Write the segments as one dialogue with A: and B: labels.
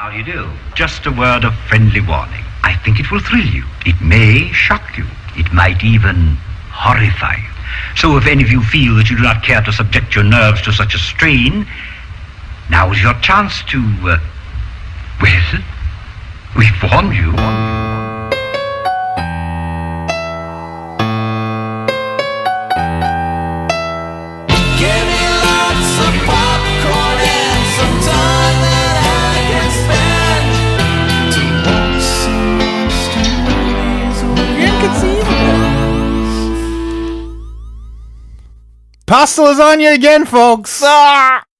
A: How do you do? Just a word of friendly warning. I think it will thrill you. It may shock you. It might even horrify you. So if any of you feel that you do not care to subject your nerves to such a strain, now is your chance to, well, we've warned you.
B: Pasta lasagna again, folks.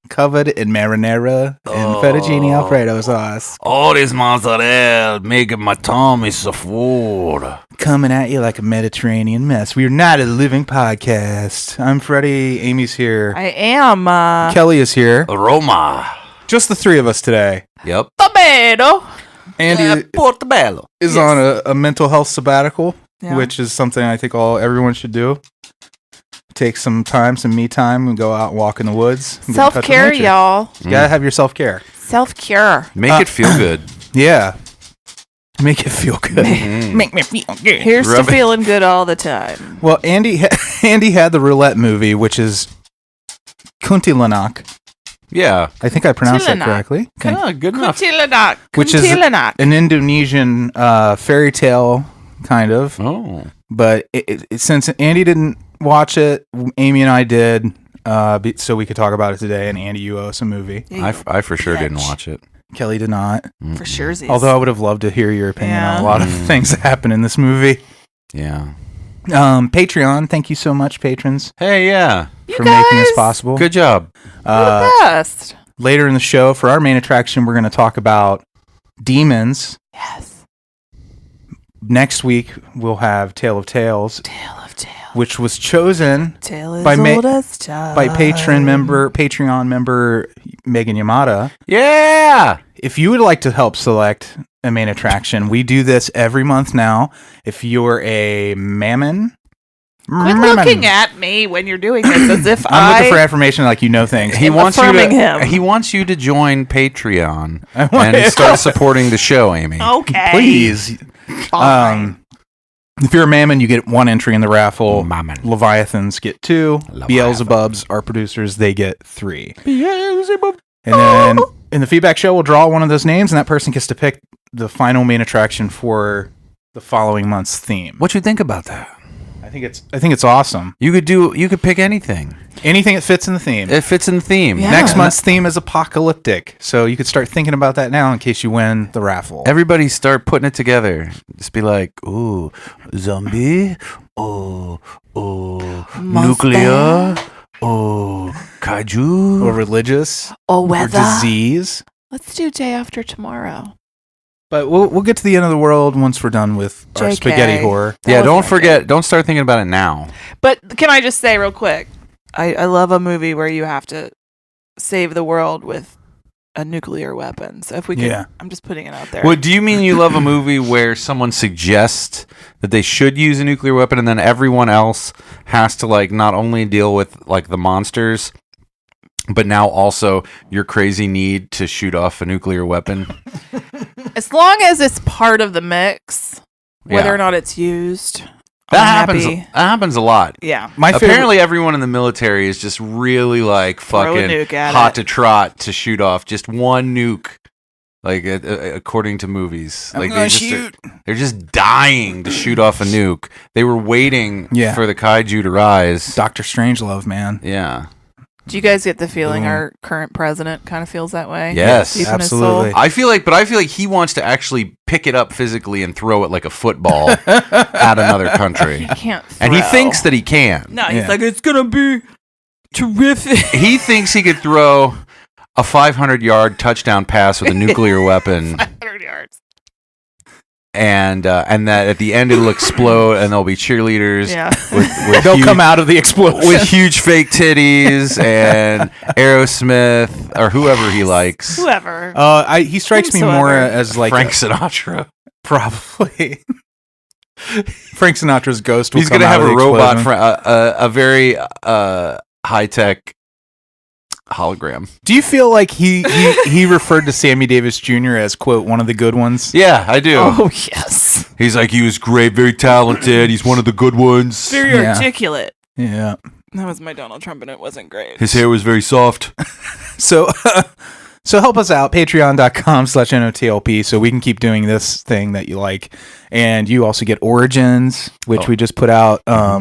B: Covered in marinara and fettuccine Alfredo sauce.
C: All this mozzarella making my tummy so full.
B: Coming at you like a Mediterranean mess. We are not a living podcast. I'm Freddy. Amy's here.
D: I am.
B: Kelley is here.
C: Roma.
B: Just the three of us today.
C: Yep.
D: Tomato.
B: Andy
C: Portobello
B: is on a mental health sabbatical,
D: Yeah.
B: which is something I think everyone should do. Take some time, some me time, and go out and walk in the woods.
D: Self-care, y'all.
B: You gotta have your self-care.
D: Self-care.
C: Make it feel good.
B: Yeah. Make it feel good.
D: Make me feel good. Here's to feeling good all the time.
B: Well, Andy had the roulette movie, which is Kuntilanak.
C: Yeah.
B: I think I pronounced that correctly.
C: Good enough.
D: Kuntilanak.
B: Which is an Indonesian fairy tale, kind of.
C: Oh.
B: But since Andy didn't watch it, Amy and I did, so we could talk about it today. And Andy, you owe us a movie.
C: I for sure didn't watch it.
B: Kelley did not.
D: For sure.
B: Although I would have loved to hear your opinion on a lot of things that happen in this movie.
C: Yeah.
B: Patreon, thank you so much, patrons.
C: Hey, yeah.
B: For making this possible.
C: Good job.
D: You're the best.
B: Later in the show, for our main attraction, we're going to talk about demons.
D: Yes.
B: Next week, we'll have Tale of Tales.
D: Tale of Tales.
B: Which was chosen by Patreon member Megan Yamada.
C: Yeah!
B: If you would like to help select a main attraction, we do this every month now. If you're a mammon...
D: Quit looking at me when you're doing this as if
B: I'm looking for affirmation like you know things.
C: He wants you to join Patreon and start supporting the show, Amy.
D: Okay.
B: Please. If you're a mammon, you get one entry in the raffle. Leviathans get 2. Beelzebubs, our producers, they get 3. Beelzebub. And then in the feedback show, we'll draw one of those names, and that person gets to pick the final main attraction for the following month's theme.
C: What you think about that?
B: I think it's awesome.
C: You could pick anything.
B: Anything that fits in the theme.
C: It fits in the theme.
D: Yeah.
B: Next month's theme is apocalyptic, so you could start thinking about that now in case you win the raffle.
C: Everybody start putting it together. Just be like, ooh, zombie, oh, nuclear, oh, kaiju,
B: or religious,
D: or weather,
B: or disease.
D: Let's do day after tomorrow.
B: But we'll get to the end of the world once we're done with our spaghetti horror.
C: Yeah, don't forget. Don't start thinking about it now.
D: But can I just say real quick, I love a movie where you have to save the world with a nuclear weapon. So if we can, I'm just putting it out there.
C: Well, do you mean you love a movie where someone suggests that they should use a nuclear weapon and then everyone else has to not only deal with the monsters, but now also your crazy need to shoot off a nuclear weapon?
D: As long as it's part of the mix, whether or not it's used,
C: that happens a lot.
D: Yeah.
C: Apparently everyone in the military is just really fucking hot to trot to shoot off just one nuke. According to movies. They're just dying to shoot off a nuke. They were waiting for the kaiju to rise.
B: Dr. Strangelove, man.
C: Yeah.
D: Do you guys get the feeling our current president kind of feels that way?
C: Yes,
B: absolutely.
C: I feel like he wants to actually pick it up physically and throw it like a football at another country.
D: He can't throw.
C: And he thinks that he can.
D: No, he's like, it's going to be terrific.
C: He thinks he could throw a 500-yard touchdown pass with a nuclear weapon.
D: 500 yards.
C: And that at the end it'll explode and there'll be cheerleaders.
D: Yeah.
B: They'll come out of the explosion
C: with huge fake titties and Aerosmith or whoever he likes.
D: Whoever.
B: He strikes me more as
C: Frank Sinatra.
B: Probably. Frank Sinatra's ghost.
C: He's gonna have a robot, a very high tech hologram.
B: Do you feel like he referred to Sammy Davis Jr. as, quote, one of the good ones?
C: Yeah, I do.
D: Oh, yes.
C: He's like, he was great, very talented. He's one of the good ones.
D: Very articulate.
B: Yeah.
D: That was my Donald Trump, and it wasn't great.
C: His hair was very soft.
B: So help us out, patreon.com/NOTLP, so we can keep doing this thing that you like. And you also get Origins, which we just put out.
C: Yeah.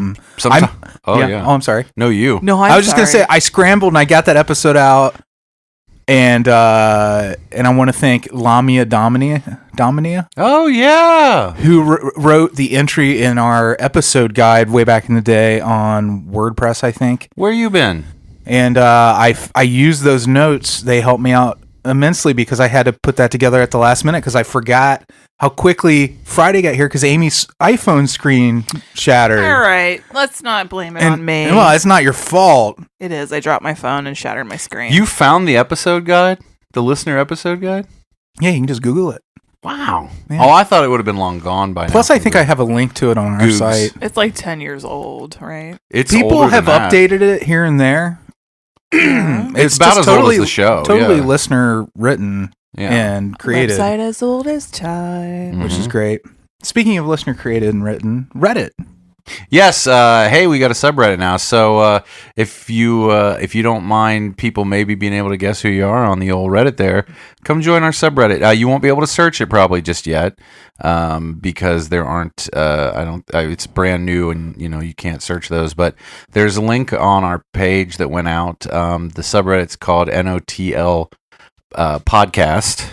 C: Oh,
B: I'm sorry.
C: No, you.
D: No,
B: I was just going to say, I scrambled and I got that episode out. And I want to thank Lamia Dominia.
C: Oh, yeah.
B: Who wrote the entry in our episode guide way back in the day on WordPress, I think.
C: Where you been? And
B: I used those notes. They helped me out immensely because I had to put that together at the last minute because I forgot how quickly Friday got here because Amy's iPhone screen shattered.
D: All right. Let's not blame it on me.
B: Well, it's not your fault.
D: It is. I dropped my phone and shattered my screen.
C: You found the episode guide? The listener episode guide?
B: Yeah, you can just Google it.
C: Wow.
B: Yeah.
C: Oh, I thought it would have been long gone by now.
B: Plus, I think I have a link to it on our site.
D: It's like 10 years old, right?
B: People have updated it here and there.
C: It's about as old as the show.
B: Totally listener written and created.
D: Website as old as time.
B: Which is great. Speaking of listener created and written, Reddit.
C: Yes. Hey, we got a subreddit now. So if you don't mind people maybe being able to guess who you are on the old Reddit there, come join our subreddit. You won't be able to search it probably just yet because there aren't. It's brand new and you can't search those. But there's a link on our page that went out. The subreddit's called NOTL podcast.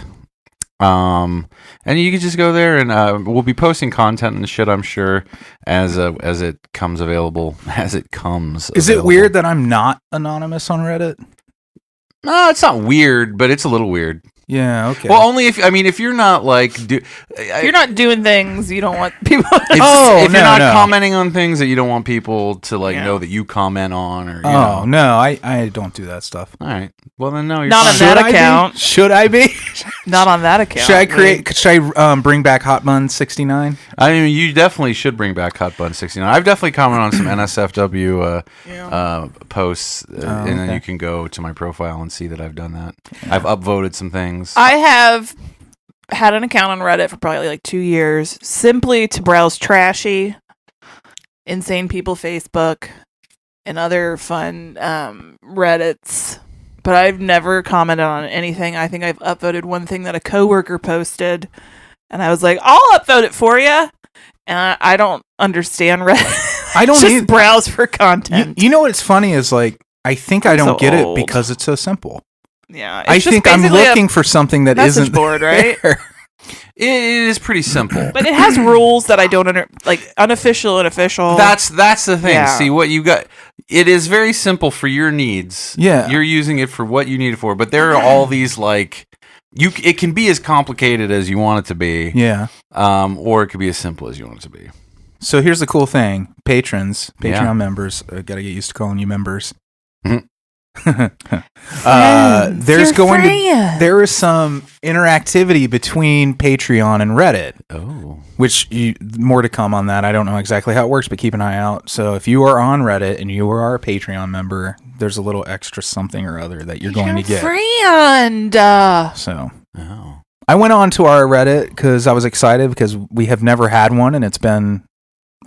C: And you can just go there and we'll be posting content and shit, I'm sure, as it comes available. As it comes.
B: Is it weird that I'm not anonymous on Reddit?
C: No, it's not weird, but it's a little weird.
B: Yeah, okay.
C: Well, only if you're not like
D: if you're not doing things you don't want people to
C: if you're not commenting on things that you don't want people to know that you comment on or
B: I don't do that stuff.
C: All right. Well then no, you're
D: not
C: fine.
D: on that account.
B: Should I be?
D: Not on that account.
B: Should I bring back Hot Bun 69?
C: I mean, you definitely should bring back Hot Bun 69. I've definitely commented on some NSFW posts, and then you can go to my profile and see that I've done that. Yeah. I've upvoted some things.
D: I have had an account on Reddit for probably like 2 years, simply to browse trashy, insane people Facebook, and other fun Reddits. But I've never commented on anything. I think I've upvoted one thing that a coworker posted, and I was like, "I'll upvote it for you." And I don't understand Reddit.
B: I don't
D: just browse for content.
B: You know what's funny is I think I don't get it because it's so simple.
D: Yeah,
B: I think I'm looking for something that isn't
D: board, right?
C: It is pretty simple,
D: but it has rules that I don't unofficial and official.
C: That's the thing. Yeah. See what you got. It is very simple for your needs.
B: Yeah,
C: you're using it for what you need it for. But there are all these it can be as complicated as you want it to be.
B: Yeah.
C: Or it could be as simple as you want it to be.
B: So here's the cool thing: Patreon members. I gotta get used to calling you members. Mm-hmm. There is some interactivity between Patreon and Reddit.
C: Oh,
B: more to come on that. I don't know exactly how it works, but keep an eye out. So if you are on Reddit and you are a Patreon member, there's a little extra something or other that you're going to get.
D: Friend.
B: So I went on to our Reddit because I was excited because we have never had one and it's been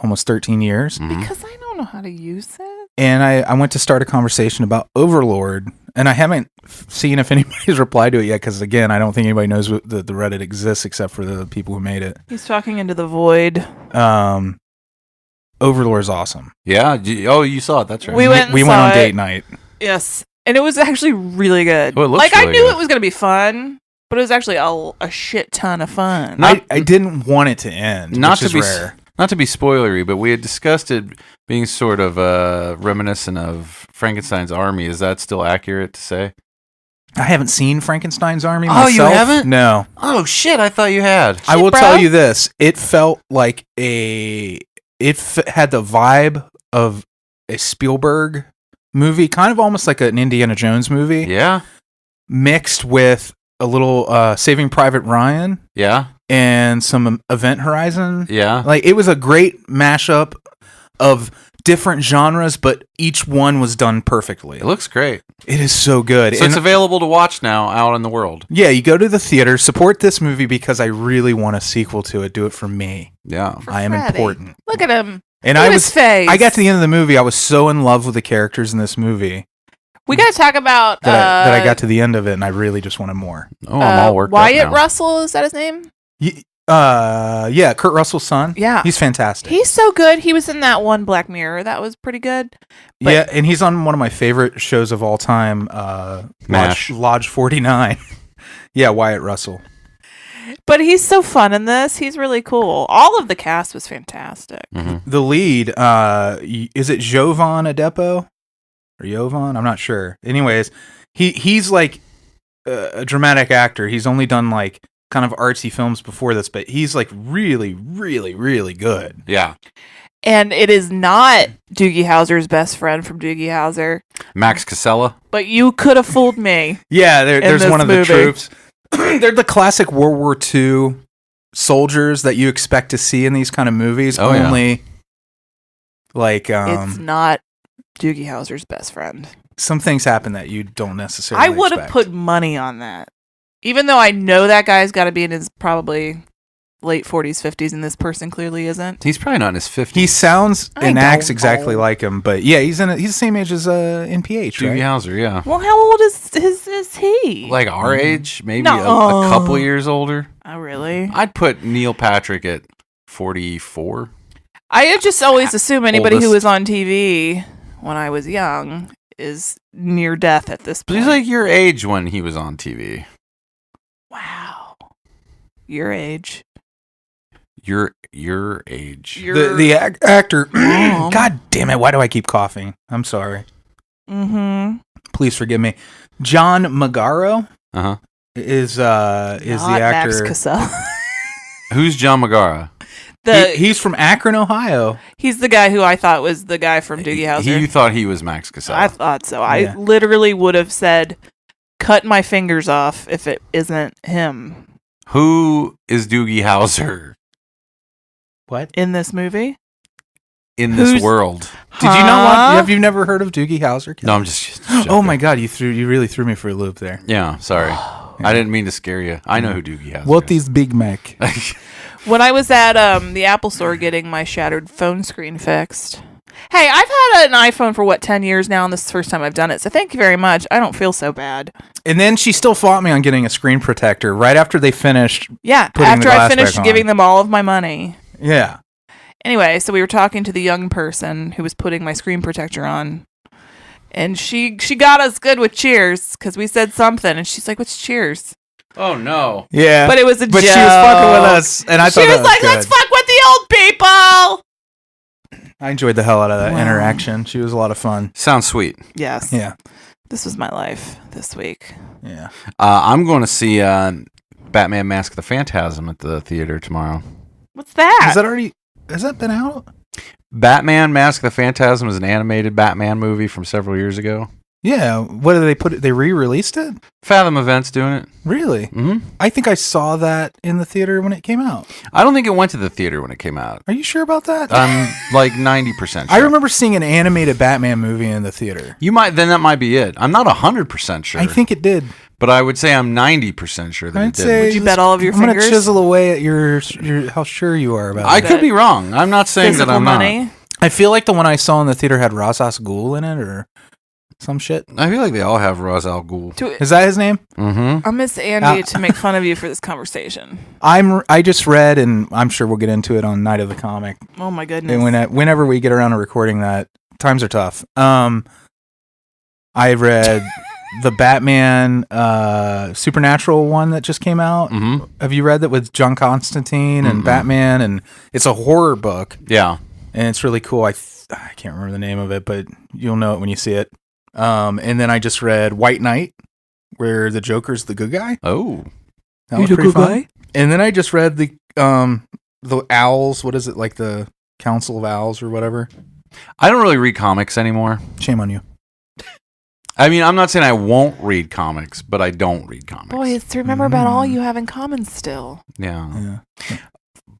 B: almost 13 years.
D: Because I don't know how to use it.
B: And I went to start a conversation about Overlord, and I haven't seen if anybody's replied to it yet, because, again, I don't think anybody knows that the Reddit exists except for the people who made it.
D: He's talking into the void.
B: Overlord's awesome.
C: Yeah? You saw it. That's right.
B: We went on date night.
D: Yes. And it was actually really good.
C: Well, it looks really
D: I knew
C: good.
D: it was going to be fun, but it was actually a shit ton of fun.
B: I didn't want it to end, which is rare.
C: Not to be spoilery, but we had discussed it being sort of reminiscent of Frankenstein's Army. Is that still accurate to say?
B: I haven't seen Frankenstein's Army myself.
C: Oh, you haven't?
B: No.
C: Oh, shit. I thought you had.
B: I will tell you this. It felt like it had the vibe of a Spielberg movie, kind of almost like an Indiana Jones movie.
C: Yeah.
B: Mixed with a little Saving Private Ryan.
C: Yeah.
B: And some Event Horizon.
C: Yeah.
B: It was a great mashup of different genres, but each one was done perfectly.
C: It looks great.
B: It is so good.
C: So it's available to watch now out in the world.
B: Yeah, you go to the theater, support this movie because I really want a sequel to it. Do it for me.
C: Yeah.
B: I am important.
D: Look at him.
B: And
D: Look at his face.
B: I got to the end of the movie. I was so in love with the characters in this movie.
D: We got to talk about
B: that I got to the end of it, and I really just wanted more.
C: Oh, I'm all worked
D: Wyatt
C: up now.
D: Russell, is that his name?
B: Yeah, Kurt Russell's son.
D: Yeah.
B: He's fantastic.
D: He's so good. He was in that one Black Mirror. That was pretty good. But
B: Yeah, and he's on one of my favorite shows of all time,
C: MASH.
B: Lodge 49. Yeah, Wyatt Russell.
D: But he's so fun in this. He's really cool. All of the cast was fantastic.
C: Mm-hmm.
B: The lead, is it Jovan Adepo? Or Jovan? I'm not sure. Anyways, he's like a dramatic actor. He's only done like kind of artsy films before this, but he's like really, really, really good.
C: Yeah.
D: And it is not Doogie Howser's best friend from Doogie Howser.
C: Max Casella.
D: But you could have fooled me.
B: Yeah, there's
D: this
B: one of
D: movie.
B: the troops. They're the classic World War II soldiers that you expect to see in these kind of movies.
C: Oh, yeah.
B: Only like
D: It's not Doogie Howser's best friend.
B: some things happen that you don't necessarily
D: I would have
B: expect.
D: put money on that. Even though I know that guy's got to be in his probably late 40s, 50s, and this person clearly isn't.
C: He's probably not in his 50s.
B: He sounds
D: I
B: and acts
D: don't
B: exactly
D: know.
B: like him, but yeah, he's the same age as NPH,
C: Doogie
B: right?
C: Howser, yeah.
D: Well, how old is he?
C: Like our age, maybe
D: No.
C: a couple years older.
D: Oh, really?
C: I'd put Neil Patrick at 44.
D: I just always assume anybody who
C: Oldest.
D: was on TV when I was young is near death at this
C: But
D: point.
C: he's like your age when he was on TV.
D: Wow. Your age.
C: Your age.
B: The actor.
D: Oh.
B: God damn it! Why do I keep coughing? I'm sorry.
D: Mm-hmm.
B: Please forgive me. John Magaro
C: Uh-huh.
B: is the actor.
D: Max Casella.
C: Who's John Magara?
B: He's from Akron, Ohio.
D: He's the guy who I thought was the guy from Doogie Howser.
C: You thought he was Max Casella.
D: I thought so.
B: Yeah.
D: I literally would have said, cut my fingers off if it isn't him
C: Who is Doogie Howser
B: What?
D: in this movie.
C: in this
D: Who's-
C: world?
B: Did you not
D: Huh?
B: have you never heard of Doogie Howser?
C: No, I'm just
B: Oh
C: joking.
B: my God! You really threw me for a loop there.
C: Yeah, sorry. I didn't mean to scare you. I know who Doogie Howser
B: What is Big Mac?
D: When I was at the Apple store getting my shattered phone screen fixed. Hey, I've had an iPhone for 10 years now, and this is the first time I've done it. So thank you very much. I don't feel so bad.
B: And then she still fought me on getting a screen protector right after they finished.
D: Yeah,
B: Putting
D: after
B: the
D: I
B: glass
D: finished
B: back on.
D: giving them all of my money.
B: Yeah.
D: Anyway, so we were talking to the young person who was putting my screen protector on. And she got us good with cheers because we said something. And she's like, what's cheers?
C: Oh no.
B: Yeah.
D: But it was a
B: But
D: joke.
B: she was fucking with us, and I thought
D: She was
B: that
D: like,
B: good.
D: let's fuck with the old people.
B: I enjoyed the hell out of that
D: Wow.
B: interaction. She was a lot of fun.
C: Sounds sweet.
D: Yes.
B: Yeah.
D: This was my life this week.
B: Yeah.
C: I'm going to see Batman Mask of the Phantasm at the theater tomorrow.
D: What's that?
B: Has that been out?
C: Batman Mask of the Phantasm is an animated Batman movie from several years ago.
B: Yeah. What did they put it? They re-released it?
C: Fathom Events doing it.
B: Really?
C: Mm-hmm.
B: I think I saw that in the theater when it came out.
C: I don't think it went to the theater when it came out.
B: Are you sure about that?
C: I'm like 90% sure.
B: I remember seeing an animated Batman movie in the theater.
C: That might be it. I'm not 100% sure.
B: I think it did.
C: But I would say I'm 90% sure that
B: I'd
C: it did.
B: say
D: Would you bet all of your
B: I'm gonna
D: fingers?
B: chisel away at your how sure you are about
C: I
B: it.
C: could be wrong. I'm not saying that
D: Physical
C: I'm
D: money.
C: not.
B: I feel like the one I saw in the theater had Ra's al Ghul in it or some shit.
C: I feel like they all have Ra's al Ghul.
B: Is that his name?
C: Mm-hmm.
D: I miss Andy to make fun of you for this conversation.
B: I just read, and I'm sure we'll get into it on Night of the Comic.
D: Oh my goodness.
B: And whenever we get around to recording that, times are tough. I read the Batman Supernatural one that just came out.
C: Mm-hmm.
B: Have you read that with John Constantine and Batman? And it's a horror book,
C: Yeah.
B: and it's really cool. I can't remember the name of it, but you'll know it when you see it. And then I just read White Knight, where the Joker's the good guy.
C: Oh.
B: That was pretty fun. And then I just read the Owls. What is it, like the Council of Owls or whatever?
C: I don't really read comics anymore.
B: Shame on you.
C: I mean, I'm not saying I won't read comics, but I don't read comics.
D: Boy, it's to remember about all you have in common still.
C: Yeah.
B: Yeah.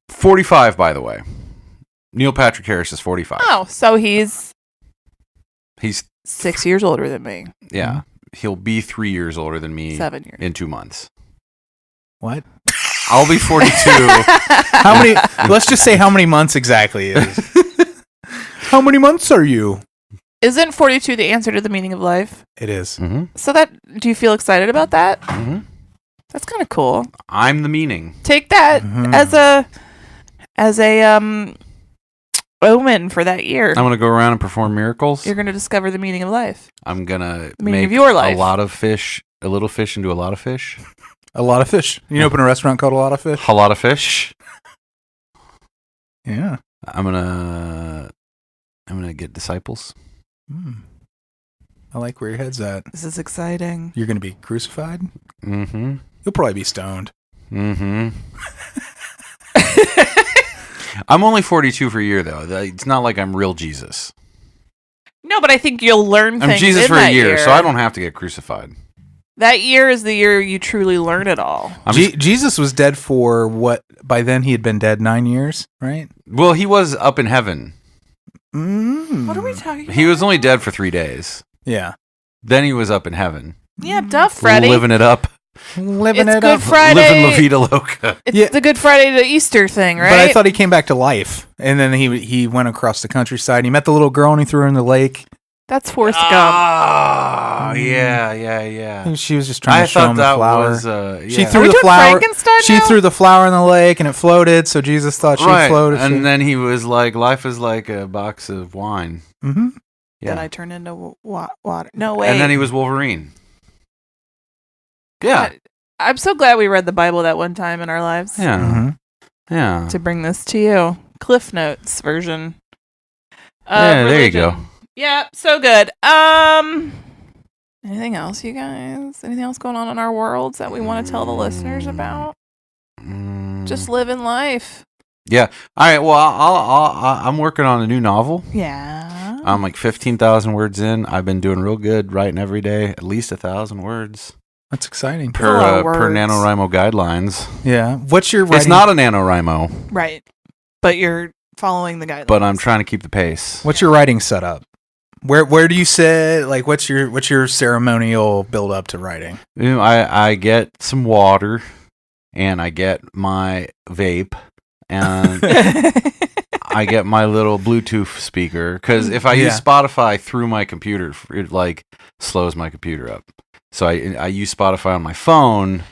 C: 45, by the way. Neil Patrick Harris is 45.
D: Oh, so he's 6 years older than me.
C: Yeah. He'll be 3 years older than me
D: 7 years.
C: in 2 months.
B: What?
C: I'll be 42.
B: How many? Let's just say how many months exactly is. How many months are you?
D: Isn't 42 the answer to the meaning of life?
B: It is.
C: Mm-hmm.
D: So do you feel excited about that?
C: Mm-hmm.
D: That's kind of cool.
C: I'm the meaning.
D: Take that as a omen for that year.
C: I'm going to go around and perform miracles.
D: You're going to discover the meaning of life.
C: I'm going to
D: meaning
C: make
D: of your life.
C: a lot of fish, a little fish into a lot of fish.
B: A lot of fish. You open a restaurant called A Lot of Fish?
C: A lot of fish.
B: Yeah.
C: I'm gonna get disciples.
B: I like where your head's at.
D: This is exciting.
B: You're going to be crucified?
C: Mm-hmm.
B: You'll probably be stoned.
C: Mm-hmm. I'm only 42 for a year, though. It's not like I'm real Jesus.
D: No, but I think you'll learn things.
C: I'm Jesus
D: in
C: for
D: that
C: a year, so I don't have to get crucified.
D: That year is the year you truly learn it all.
B: Jesus was dead for what? By then he had been dead 9 years, right?
C: Well, he was up in heaven.
D: What are we talking about?
C: He was only dead for 3 days.
B: Yeah.
C: Then he was up in heaven.
D: Yeah, duh, Freddy.
C: Living it up.
B: Living
D: It's
B: it
D: Good
B: up.
D: Friday.
C: Living La Vida Loca.
D: It's the Good Friday to Easter thing, right?
B: But I thought he came back to life. And then he went across the countryside. He met the little girl and he threw her in the lake.
D: That's Forrest Gump.
C: Oh, yeah.
B: And she was just trying to show him the flower. She
D: Are
B: threw
D: we
B: the
D: doing
B: flower.
D: Frankenstein
B: She
D: now?
B: threw the flower in the lake and it floated. So Jesus thought she'd float.
C: And then he was like, life is like a box of wine.
B: Mm-hmm.
D: Then I turned into water. No way.
C: And then he was Wolverine. Yeah.
D: I'm so glad we read the Bible that one time in our lives.
C: Yeah.
B: Mm-hmm.
C: Yeah.
D: To bring this to you. Cliff Notes version.
C: Yeah, there you go.
D: Yeah, so good. Anything else, you guys? Anything else going on in our worlds that we want to tell the listeners about? Just living life.
C: Yeah. All right. Well, I'm working on a new novel.
D: Yeah.
C: I'm like 15,000 words in. I've been doing real good, writing every day, at least 1,000 words.
B: That's exciting.
C: Per NaNoWriMo guidelines.
B: Yeah. What's your writing?
C: It's not a NaNoWriMo.
D: Right. But you're following the guidelines.
C: But I'm trying to keep the pace.
B: What's your writing setup? Where do you sit? Like, what's your ceremonial build up to writing?
C: You know, I get some water, and I get my vape, and I get my little Bluetooth speaker. Because if I use Spotify through my computer, it like slows my computer up. So I use Spotify on my phone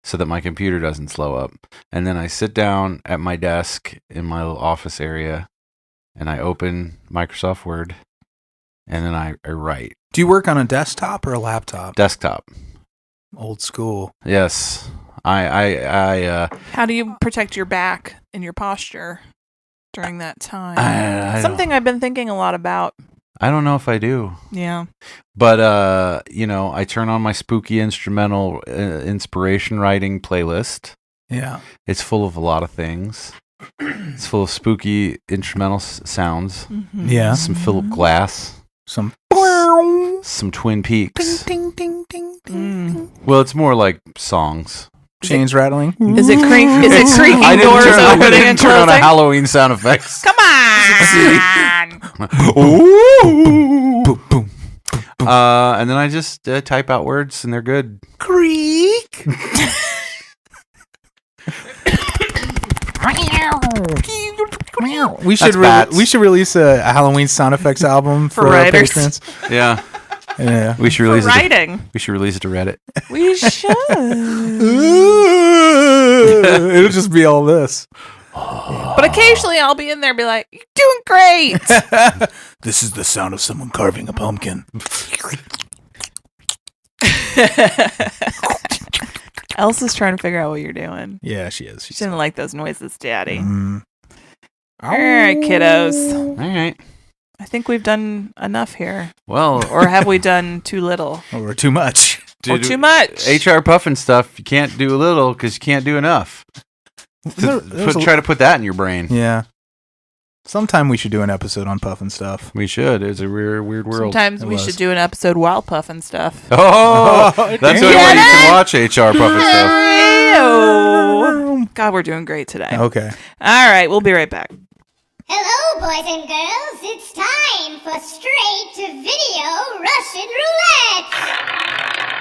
C: so that my computer doesn't slow up. And then I sit down at my desk in my little office area, and I open Microsoft Word. And then I write.
B: Do you work on a desktop or a laptop?
C: Desktop.
B: Old school.
C: Yes. I
D: How do you protect your back and your posture during that time? Something I've been thinking a lot about.
C: I don't know if I do.
D: Yeah.
C: But, I turn on my spooky instrumental inspiration writing playlist.
B: Yeah.
C: It's full of a lot of things. It's full of spooky instrumental sounds.
D: Mm-hmm.
B: Yeah.
C: Some Philip Glass.
B: Some
C: Twin Peaks.
B: Ding, ding, ding, ding.
C: Well, it's more like songs.
B: Chains rattling.
D: Is it creaking doors
C: I
D: opening
C: didn't
D: and
C: turn on a
D: closing?
C: Halloween sound effects.
D: Come on!
B: Boom, boom.
C: And then I just type out words, and they're good.
B: Creak. We should release a Halloween sound effects album for our
D: writers.
B: patrons.
C: Yeah.
B: Yeah.
C: We should release
D: writing.
C: We should release it to Reddit.
D: We should.
B: It'll just be all this.
D: But occasionally I'll be in there and be like, you're doing great.
B: This is the sound of someone carving a pumpkin.
D: Elsa's trying to figure out what you're doing.
B: Yeah, she is.
D: She didn't like those noises, Daddy.
B: Mm.
D: All right, kiddos.
C: All right.
D: I think we've done enough here.
C: Well,
D: Or have we done too little?
B: Or too much.
D: Or too much?
C: HR puffin stuff, you can't do a little because you can't do enough. Try to put that in your brain.
B: Yeah. Sometime we should do an episode on puffin stuff.
C: We should. It's a weird world.
D: Sometimes we should do an episode while puffing stuff.
C: Oh, that's the only way you can watch HR puffin stuff.
D: Ew. God, we're doing great today.
B: Okay.
D: All right, we'll be right back.
E: Hello, boys and girls. It's time for Straight-to-Video Russian Roulette.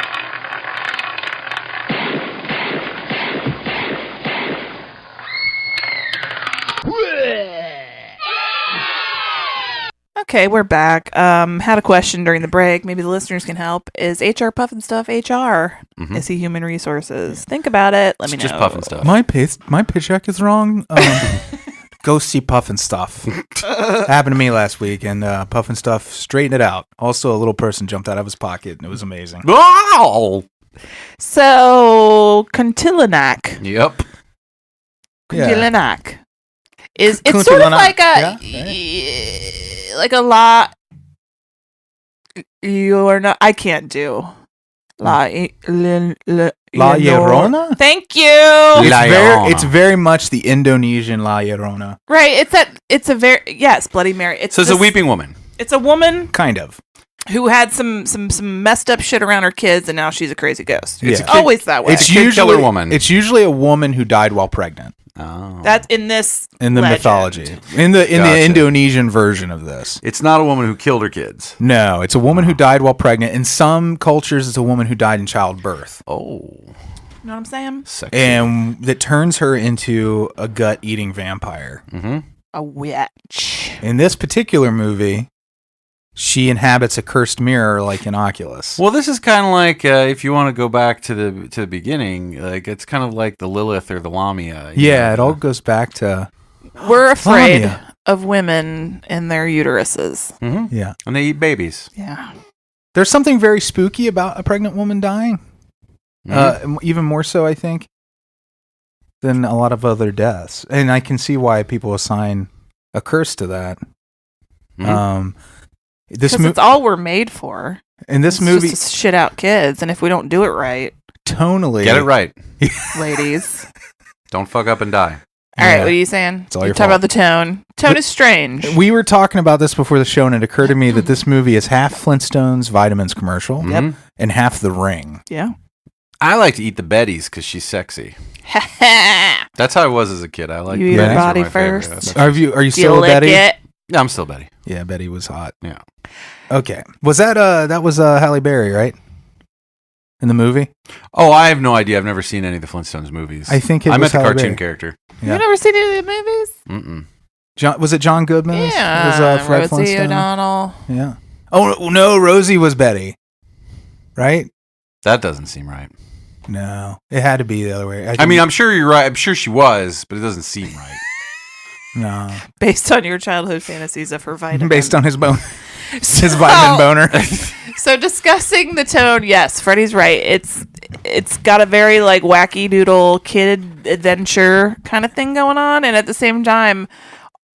D: Okay, we're back. Had a question during the break. Maybe the listeners can help. Is HR Puffin Stuff HR?
C: Mhm.
D: Is he human resources? Think about it. Let me know.
C: Just Puffin Stuff.
B: My paycheck is wrong. Go see Puffin Stuff. Happened to me last week, and Puffin Stuff straightened it out. Also, a little person jumped out of his pocket, and it was amazing.
C: Wow!
D: So, Kuntilanak.
C: Yep.
D: Kuntilanak. It's sort of like a like a lot. You're not. I can't do. La
B: Llorona?
D: Thank you.
B: It's very much the Indonesian La Llorona.
D: Right. It's a very Bloody Mary.
C: It's a weeping woman.
D: It's a woman
B: Kind of.
D: who had some messed up shit around her kids, and now she's a crazy ghost. It's
B: Yeah.
D: always that way.
C: It's a kid killer woman.
B: It's usually a woman who died while pregnant.
C: Oh.
D: That's in this
B: In the
D: legend.
B: mythology. In the
C: Gotcha.
B: Indonesian version of this.
C: It's not a woman who killed her kids.
B: No, it's a woman who died while pregnant. In some cultures, it's a woman who died in childbirth.
C: Oh.
D: You know what I'm saying?
C: Sexy.
B: And that turns her into a gut-eating vampire.
C: Mm-hmm.
D: A witch.
B: In this particular movie, she inhabits a cursed mirror like in Oculus.
C: Well, this is kind of like if you want to go back to the beginning, like it's kind of like the Lilith or the Lamia.
B: Yeah, it all goes back to...
D: We're afraid
B: Lamia.
D: of women and their uteruses.
C: Mm-hmm.
B: Yeah.
C: And they eat babies.
D: Yeah.
B: There's something very spooky about a pregnant woman dying. Even more so, I think, than a lot of other deaths. And I can see why people assign a curse to that.
C: Mhm.
B: This
D: Because it's all we're made for.
B: in this
D: It's
B: movie,
D: just to shit out kids, and if we don't do it right,
B: tonally...
C: Get it right.
D: ladies.
C: Don't fuck up and die.
D: All right,
B: Yeah.
D: what are you saying?
B: It's all
D: You're
B: your
D: talking
B: fault.
D: about the tone. Tone is strange.
B: We were talking about this before the show, and it occurred to me that this movie is half Flintstones vitamins commercial
C: Mhm.
B: and half The Ring.
D: Yeah.
C: I like to eat the Bettys because she's sexy. That's how I was as a kid. I like
D: You eat
B: her
C: Bettys were
D: body
C: my favorite.
D: first?
B: Are you
D: Do
B: still
D: you
B: a
D: lick
B: Betty?
D: it?
C: Yeah, I'm still Betty.
B: Yeah, Betty was hot.
C: Yeah.
B: Okay, was that Halle Berry, right? In the movie,
C: Oh, I have no idea. I've never seen any of the Flintstones movies.
B: I think it
C: I
B: was
C: meant the
B: Halle
C: cartoon
B: Berry.
C: character.
B: Yeah.
D: You've never seen any of the movies?
C: Mm-mm.
B: Was it John Goodman?
D: Yeah.
B: Was Fred
D: Rosie
B: Flintstone?
D: O'Donnell.
B: Yeah. Oh no, Rosie was Betty, right?
C: That doesn't seem right.
B: No, it had to be the other way.
C: I mean, I'm sure you're right. I'm sure she was, but it doesn't seem right.
B: no,
D: Based on your childhood fantasies of her vitamin.
B: based on his bone, his
D: So-
B: vitamin boner.
D: So discussing the tone, yes, Freddie's right. It's got a very like wacky doodle kid adventure kind of thing going on, and at the same time,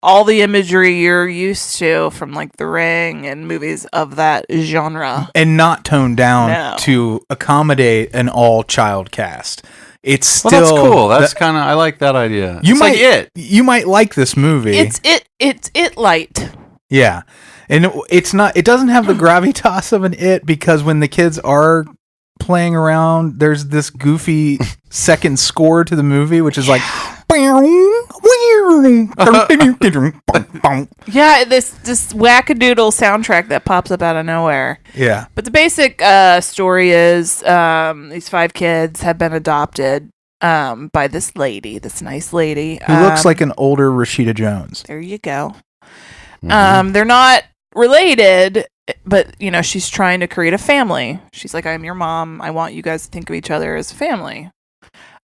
D: all the imagery you're used to from like The Ring and movies of that genre.
B: And not toned down
D: No.
B: to accommodate an all-child cast. It's
C: Well,
B: still
C: that's cool. That's kind of I like that idea.
B: you
C: It's
B: might
C: like it.
B: You might like this movie.
D: It's it light.
B: Yeah. And it's not, it doesn't have the gravitas of an It because when the kids are playing around, there's this goofy second score to the movie, which is like,
D: Yeah, this wackadoodle soundtrack that pops up out of nowhere.
B: yeah.
D: But the basic story is these 5 kids have been adopted by this nice lady.
B: Who looks like an older Rashida Jones.
D: There you go.
C: Mhm.
D: They're not related, but you know, she's trying to create a family. She's like, I'm your mom. I want you guys to think of each other as a family.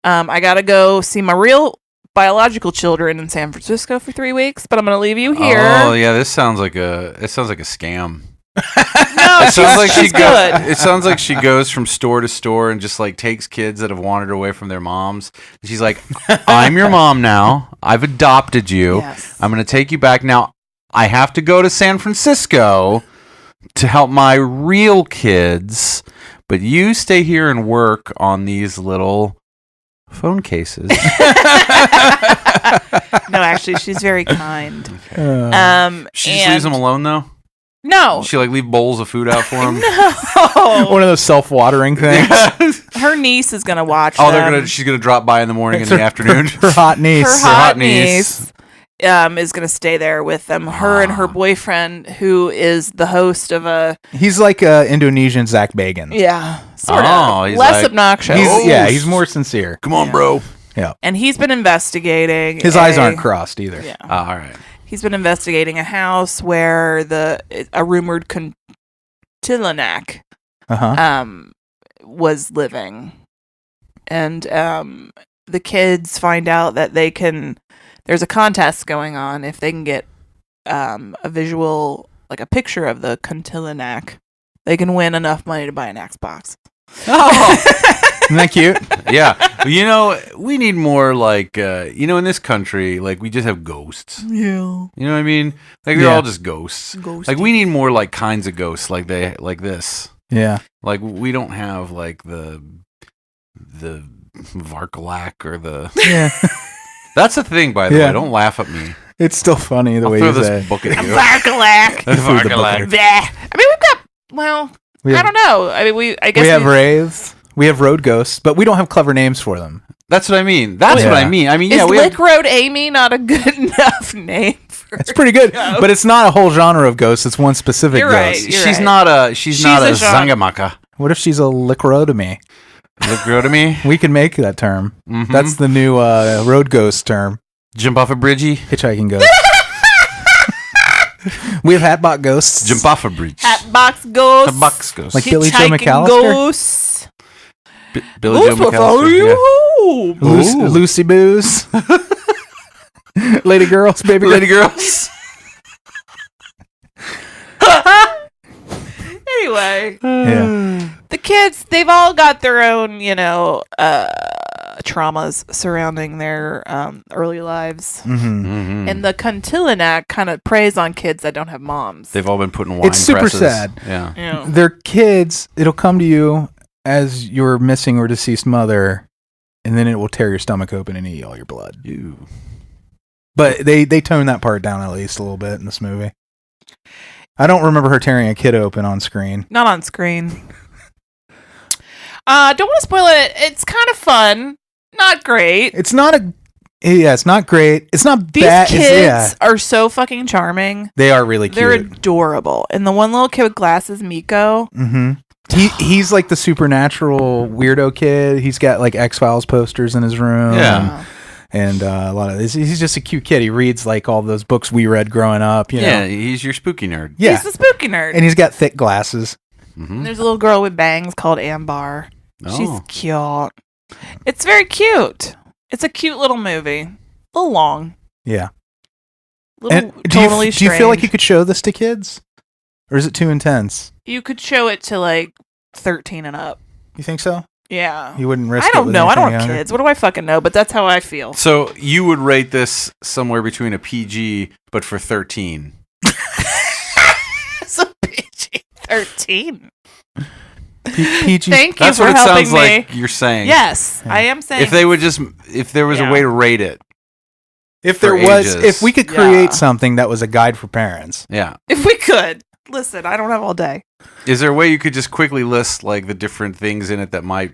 D: I gotta go see my real biological children in San Francisco for 3 weeks, but I'm gonna leave you here.
C: Oh yeah, this sounds like a scam.
D: No,
C: It sounds like
D: she's good.
C: It sounds like she goes from store to store and just like takes kids that have wandered away from their moms. And she's like, "I'm your mom now. I've adopted you.
D: Yes.
C: I'm going to take you back now. I have to go to San Francisco to help my real kids, but you stay here and work on these little phone cases."
D: No, actually, she's very kind.
C: She just leaves them alone though.
D: No,
C: She like leave bowls of food out for them.
D: no.
B: One of those self-watering things.
D: Her niece is gonna watch.
C: Oh,
D: them.
C: she's gonna drop by in the morning and in the afternoon.
B: Her hot niece.
D: Her hot niece. is going to stay there with them. Her and her boyfriend, who is the host of a...
B: He's like Indonesian Zach Bagans.
D: Yeah, sort of.
C: He's
D: less
C: like,
D: obnoxious.
B: He's more sincere.
C: Come on, bro.
B: Yeah.
D: And he's been investigating.
B: His eyes aren't crossed either.
D: Yeah.
C: All right.
D: He's been investigating a house where a rumored Kuntilanak was living. And the kids find out that there's a contest going on. If they can get a visual, like a picture of the Kuntilanak, they can win enough money to buy an Xbox.
C: Oh,
B: isn't that cute?
C: Yeah. You know, we need more like, in this country, like we just have ghosts.
D: Yeah.
C: You know what I mean? Like they're all just ghosts.
D: Ghosty.
C: Like we need more like kinds of ghosts like this.
B: Yeah.
C: Like we don't have like the Varkalak or the...
B: Yeah.
C: That's a thing, by the way. Don't laugh at me.
B: It's still funny the
C: I'll
B: way
C: throw
B: you
C: this
B: say it.
C: book at you.
D: Varkalak.
C: Varkalak.
D: I mean, we've got... Well, I don't know. I mean, I guess
B: we have wraiths. We have road ghosts, but we don't have clever names for them.
C: That's what I mean. That's what I mean. I mean,
D: is
C: we
D: Lick Road Amy not a good enough name for
B: It's pretty good, but it's not a whole genre of ghosts. It's one specific
D: You're right.
B: ghost.
C: She's not a Zangamaka.
B: What if she's a lickrotomy?
C: Lickrotomy?
B: We can make that term.
C: Mm-hmm.
B: That's the new road ghost term.
C: Jump off a bridgey?
B: Hitchhiking ghost. We have hatbox ghosts.
C: Jump off a bridge.
D: Hatbox ghosts.
C: Hatbox ghosts.
B: Like Billy Joe
D: Hitchhiking
B: McAllister?
D: Ghosts.
C: Billy Joe McAllister. Yeah.
B: Lucy Boos. Lady girls, baby
C: Lady girls.
D: Anyway.
B: Yeah.
D: The kids, they've all got their own, traumas surrounding their early lives.
B: Mm-hmm.
C: Mm-hmm.
D: And the Kuntilanak kind of preys on kids that don't have moms.
C: They've all been put in wine
B: It's super
C: presses.
B: sad.
C: Yeah.
D: Yeah.
B: They're kids. It'll come to you as your missing or deceased mother, and then it will tear your stomach open and eat all your blood.
C: Ew.
B: But they tone that part down at least a little bit in this movie. I don't remember her tearing a kid open on screen.
D: Not on screen. Don't want to spoil it. It's kind of fun. Not great.
B: It's not it's not great. It's not
D: These
B: bad.
D: kids are so fucking charming.
B: They are really cute.
D: They're adorable. And the one little kid with glasses, Miko.
B: Mm-hmm. He's like the supernatural weirdo kid. He's got like X-Files posters in his room.
C: Yeah.
B: And a lot of this. He's just a cute kid. He reads like all those books we read growing up. You know?
C: He's your spooky nerd.
B: Yeah.
D: He's the spooky nerd.
B: And he's got thick glasses.
C: Mm-hmm.
D: And there's a little girl with bangs called Ambar.
C: Oh.
D: She's cute. It's very cute. It's a cute little movie. A little long.
B: Yeah.
D: Little
B: And do
D: tonally
B: you feel like
D: strange.
B: you could show this to kids? Or is it too intense?
D: You could show it to like 13 and up.
B: You think so?
D: Yeah.
B: You wouldn't risk
D: I
B: it
D: don't
B: with
D: know. I don't
B: anything
D: have
B: younger?
D: kids. What do I fucking know? But that's how I feel.
C: So you would rate this somewhere between a PG, but for 13.
D: It's a PG-13.
B: PG.
D: Thank you
C: That's
D: for
C: what it
D: helping
C: sounds
D: me.
C: like you're saying.
D: Yes, I am saying.
C: If there was a way to rate it.
B: If
C: for
B: there was,
C: ages.
B: if we could create
D: Yeah.
B: something that was a guide for parents.
C: Yeah.
D: If we could. Listen, I don't have all day.
C: Is there a way you could just quickly list like the different things in it that might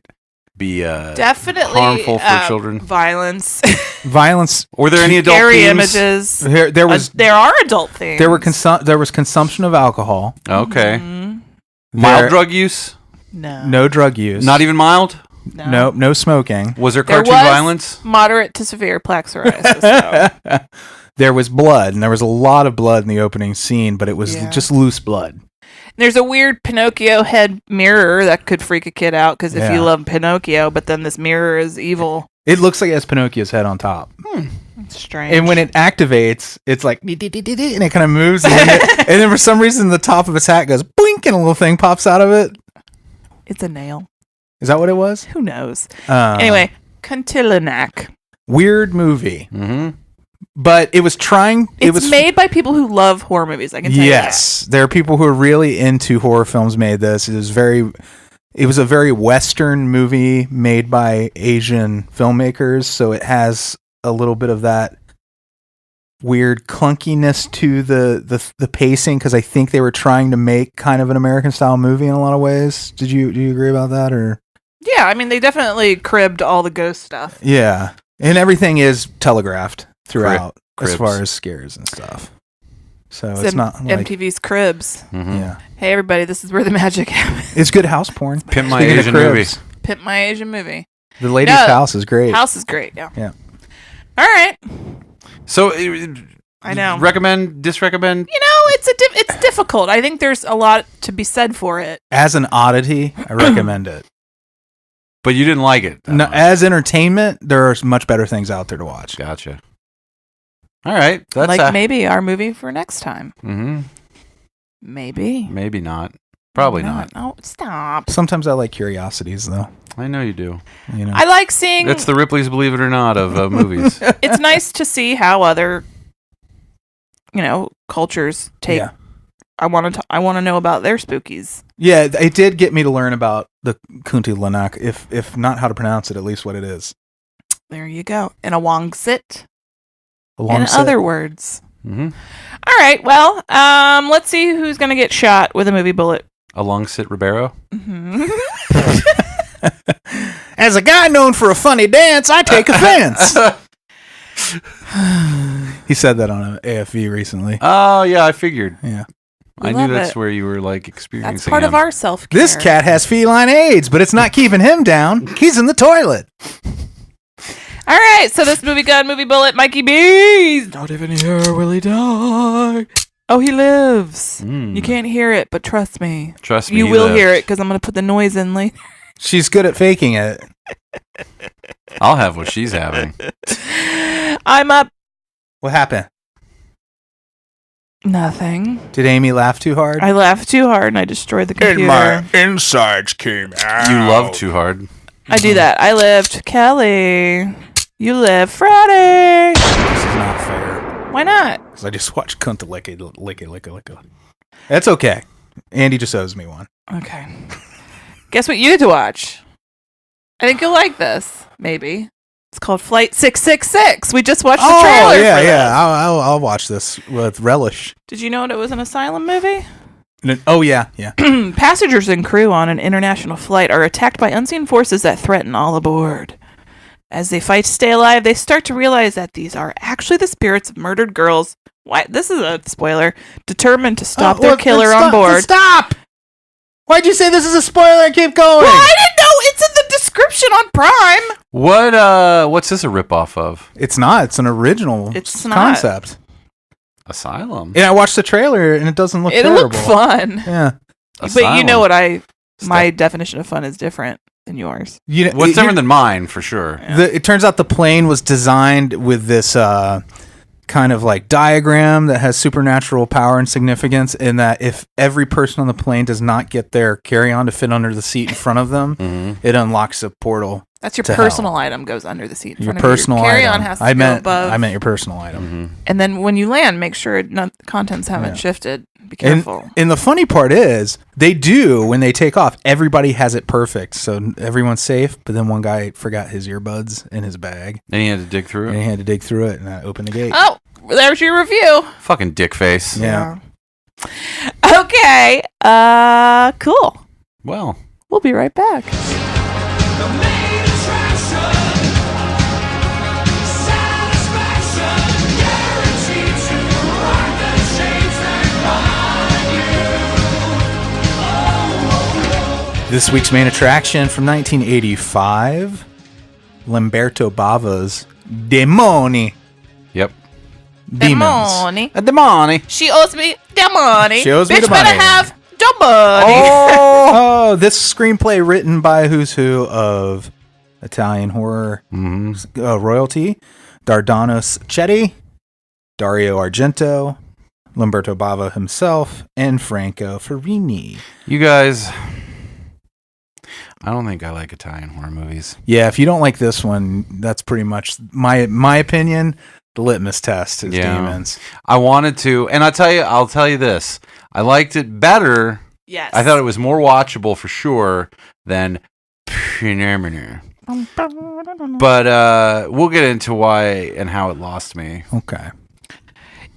C: be
D: Definitely
C: harmful for children?
D: Violence.
B: Violence.
C: Were there any adult
D: Scary
C: themes?
D: images.
B: There was
D: there are adult things.
B: there was consumption of alcohol.
C: Okay.
D: Mhm.
C: Mild
B: There-
C: drug use?
D: No.
B: No drug use.
C: Not even mild?
B: Nope. No smoking.
C: Was there
D: There
C: cartoon
D: was
C: violence?
D: moderate to severe plaque psoriasis. though.
B: There was blood, and there was a lot of blood in the opening scene, but it was
D: Yeah.
B: just loose blood.
D: There's a weird Pinocchio head mirror that could freak a kid out because if
B: Yeah.
D: you love Pinocchio, but then this mirror is evil.
B: It looks like it has Pinocchio's head on top.
D: It's strange.
B: And when it activates, it's like, and it kind of moves. And then for some reason, the top of its hat goes boink, and a little thing pops out of it.
D: it's a nail.
B: Is that what it was?
D: Who knows? Anyway, Kuntilanak.
B: Weird movie.
C: Mm-hmm.
B: But it was trying.
D: It's made by people who love horror movies. I can tell
B: Yes, there are people who are really into horror films. Made this. It was a very Western movie made by Asian filmmakers. So it has a little bit of that weird clunkiness to the pacing because I think they were trying to make kind of an American style movie in a lot of ways. Do you agree about that or?
D: Yeah, I mean they definitely cribbed all the ghost stuff.
B: Yeah, and everything is telegraphed throughout.
C: Cribs.
B: as far as scares and stuff. So it's not like
D: MTV's Cribs.
C: Mm-hmm.
B: yeah.
D: Hey everybody, this is where the magic happens.
B: It's good house porn.
C: Pimp My
B: Speaking of
C: Asian
B: Cribs,
C: movie.
D: Pimp My Asian Movie.
B: The lady's house is great.
D: House is great. Yeah.
B: Yeah.
D: All right.
C: So
D: I know.
C: Recommend, disrecommend.
D: You know, it's difficult. I think there's a lot to be said for it.
B: As an oddity, I recommend it.
C: But you didn't like it.
B: No, as entertainment, there are much better things out there to watch.
C: Gotcha. All right. That's
D: Like maybe our movie for next time.
C: Mm-hmm.
D: Maybe.
C: Maybe not. Probably not.
D: Oh, stop.
B: Sometimes I like curiosities, though.
C: I know you do.
B: You know,
D: I like seeing.
C: It's the Ripley's Believe It or Not of movies.
D: It's nice to see how other, cultures take.
B: Yeah.
D: I want to know about their spookies.
B: Yeah, it did get me to learn about the Kuntilanak, if not how to pronounce it, at least what it is.
D: There you go. And a Wongsit. In
B: Alongside-
D: other words.
C: Mm-hmm.
D: All right. Well, let's see who's going to get shot with a movie bullet.
C: Alongsit Ribeiro.
D: Mm-hmm.
B: As a guy known for a funny dance, I take offense. He said that on an AFV recently.
C: Oh, yeah, I figured.
B: Yeah.
C: I
D: love
C: knew that's
D: it.
C: where you were experiencing
D: That's part
C: him.
D: of our self-care.
B: This cat has feline AIDS, but it's not keeping him down. He's in the toilet.
D: All right. So this movie gun, movie bullet, Mikey B's not even here. Will he die? Oh, he lives. You can't hear it, but trust me.
C: Trust me.
D: You will hear it because I'm going to put the noise in later.
B: She's good at faking it.
C: I'll have what she's having.
D: I'm up.
B: What happened?
D: Nothing.
B: Did Amy laugh too hard?
D: I laughed too hard and I destroyed the computer.
B: insides came out.
C: You love too hard.
D: I do that. I lived. Kelly. You live. Freddy.
B: This is not fair.
D: Why not?
B: Because I just watched Kuntilanak. That's okay. Andy just owes me one.
D: Okay. Guess what you get to watch? I think you'll like this. Maybe. It's called Flight 666. We just watched the trailer for this.
B: I'll watch this with relish.
D: Did you know it was an asylum movie?
B: Oh, yeah.
D: Passengers and crew on an international flight are attacked by unseen forces that threaten all aboard. As they fight to stay alive, they start to realize that these are actually the spirits of murdered girls. What? This is a spoiler. Determined to stop their killer on board.
B: Stop! Why'd you say this is a spoiler and keep going?
D: Well, I didn't know. It's in the description on Prime.
C: What's this a ripoff of?
B: It's not. It's an original concept.
C: Asylum.
B: Yeah, I watched the trailer and it doesn't look terrible.
D: It looked fun.
B: Yeah.
C: Asylum.
D: But you know what my definition of fun is different than yours.
C: What's different than mine, for sure?
B: It turns out the plane was designed with this kind of diagram that has supernatural power and significance, in that if every person on the plane does not get their carry-on to fit under the seat in front of them, it unlocks a portal.
D: That's your personal item goes under the seat in front of
B: personal
D: you. Your carry-on
B: item.
D: has to go above.
B: I meant your personal item.
D: And then when you land, make sure the contents haven't shifted. Be careful.
B: And the funny part is, they do, when they take off, everybody has it perfect. So everyone's safe, but then one guy forgot his earbuds in his bag.
C: And he had to dig through it?
B: And he had to dig through it, and I opened the gate.
D: Oh, there's your review.
C: Fucking dick face.
B: Yeah.
D: Okay. Cool.
C: Well.
D: We'll be right back.
B: This week's main attraction from 1985, Lamberto Bava's Dèmoni.
C: Yep.
B: Demons.
D: Dèmoni.
C: Dèmoni.
D: She owes me Dèmoni.
B: She owes me
D: Bitch
B: the
D: better
B: money.
D: have the money.
B: Oh, this screenplay written by who's who of Italian horror royalty: Dardano Cecchetti, Dario Argento, Lamberto Bava himself, and Franco Ferrini.
C: You guys, I don't think I like Italian horror movies.
B: Yeah, if you don't like this one, that's pretty much my opinion. The litmus test is Demons.
C: I wanted to, and I'll tell you this. I liked it better.
D: Yes.
C: I thought it was more watchable for sure than Phenomenon. But we'll get into why and how it lost me.
B: Okay.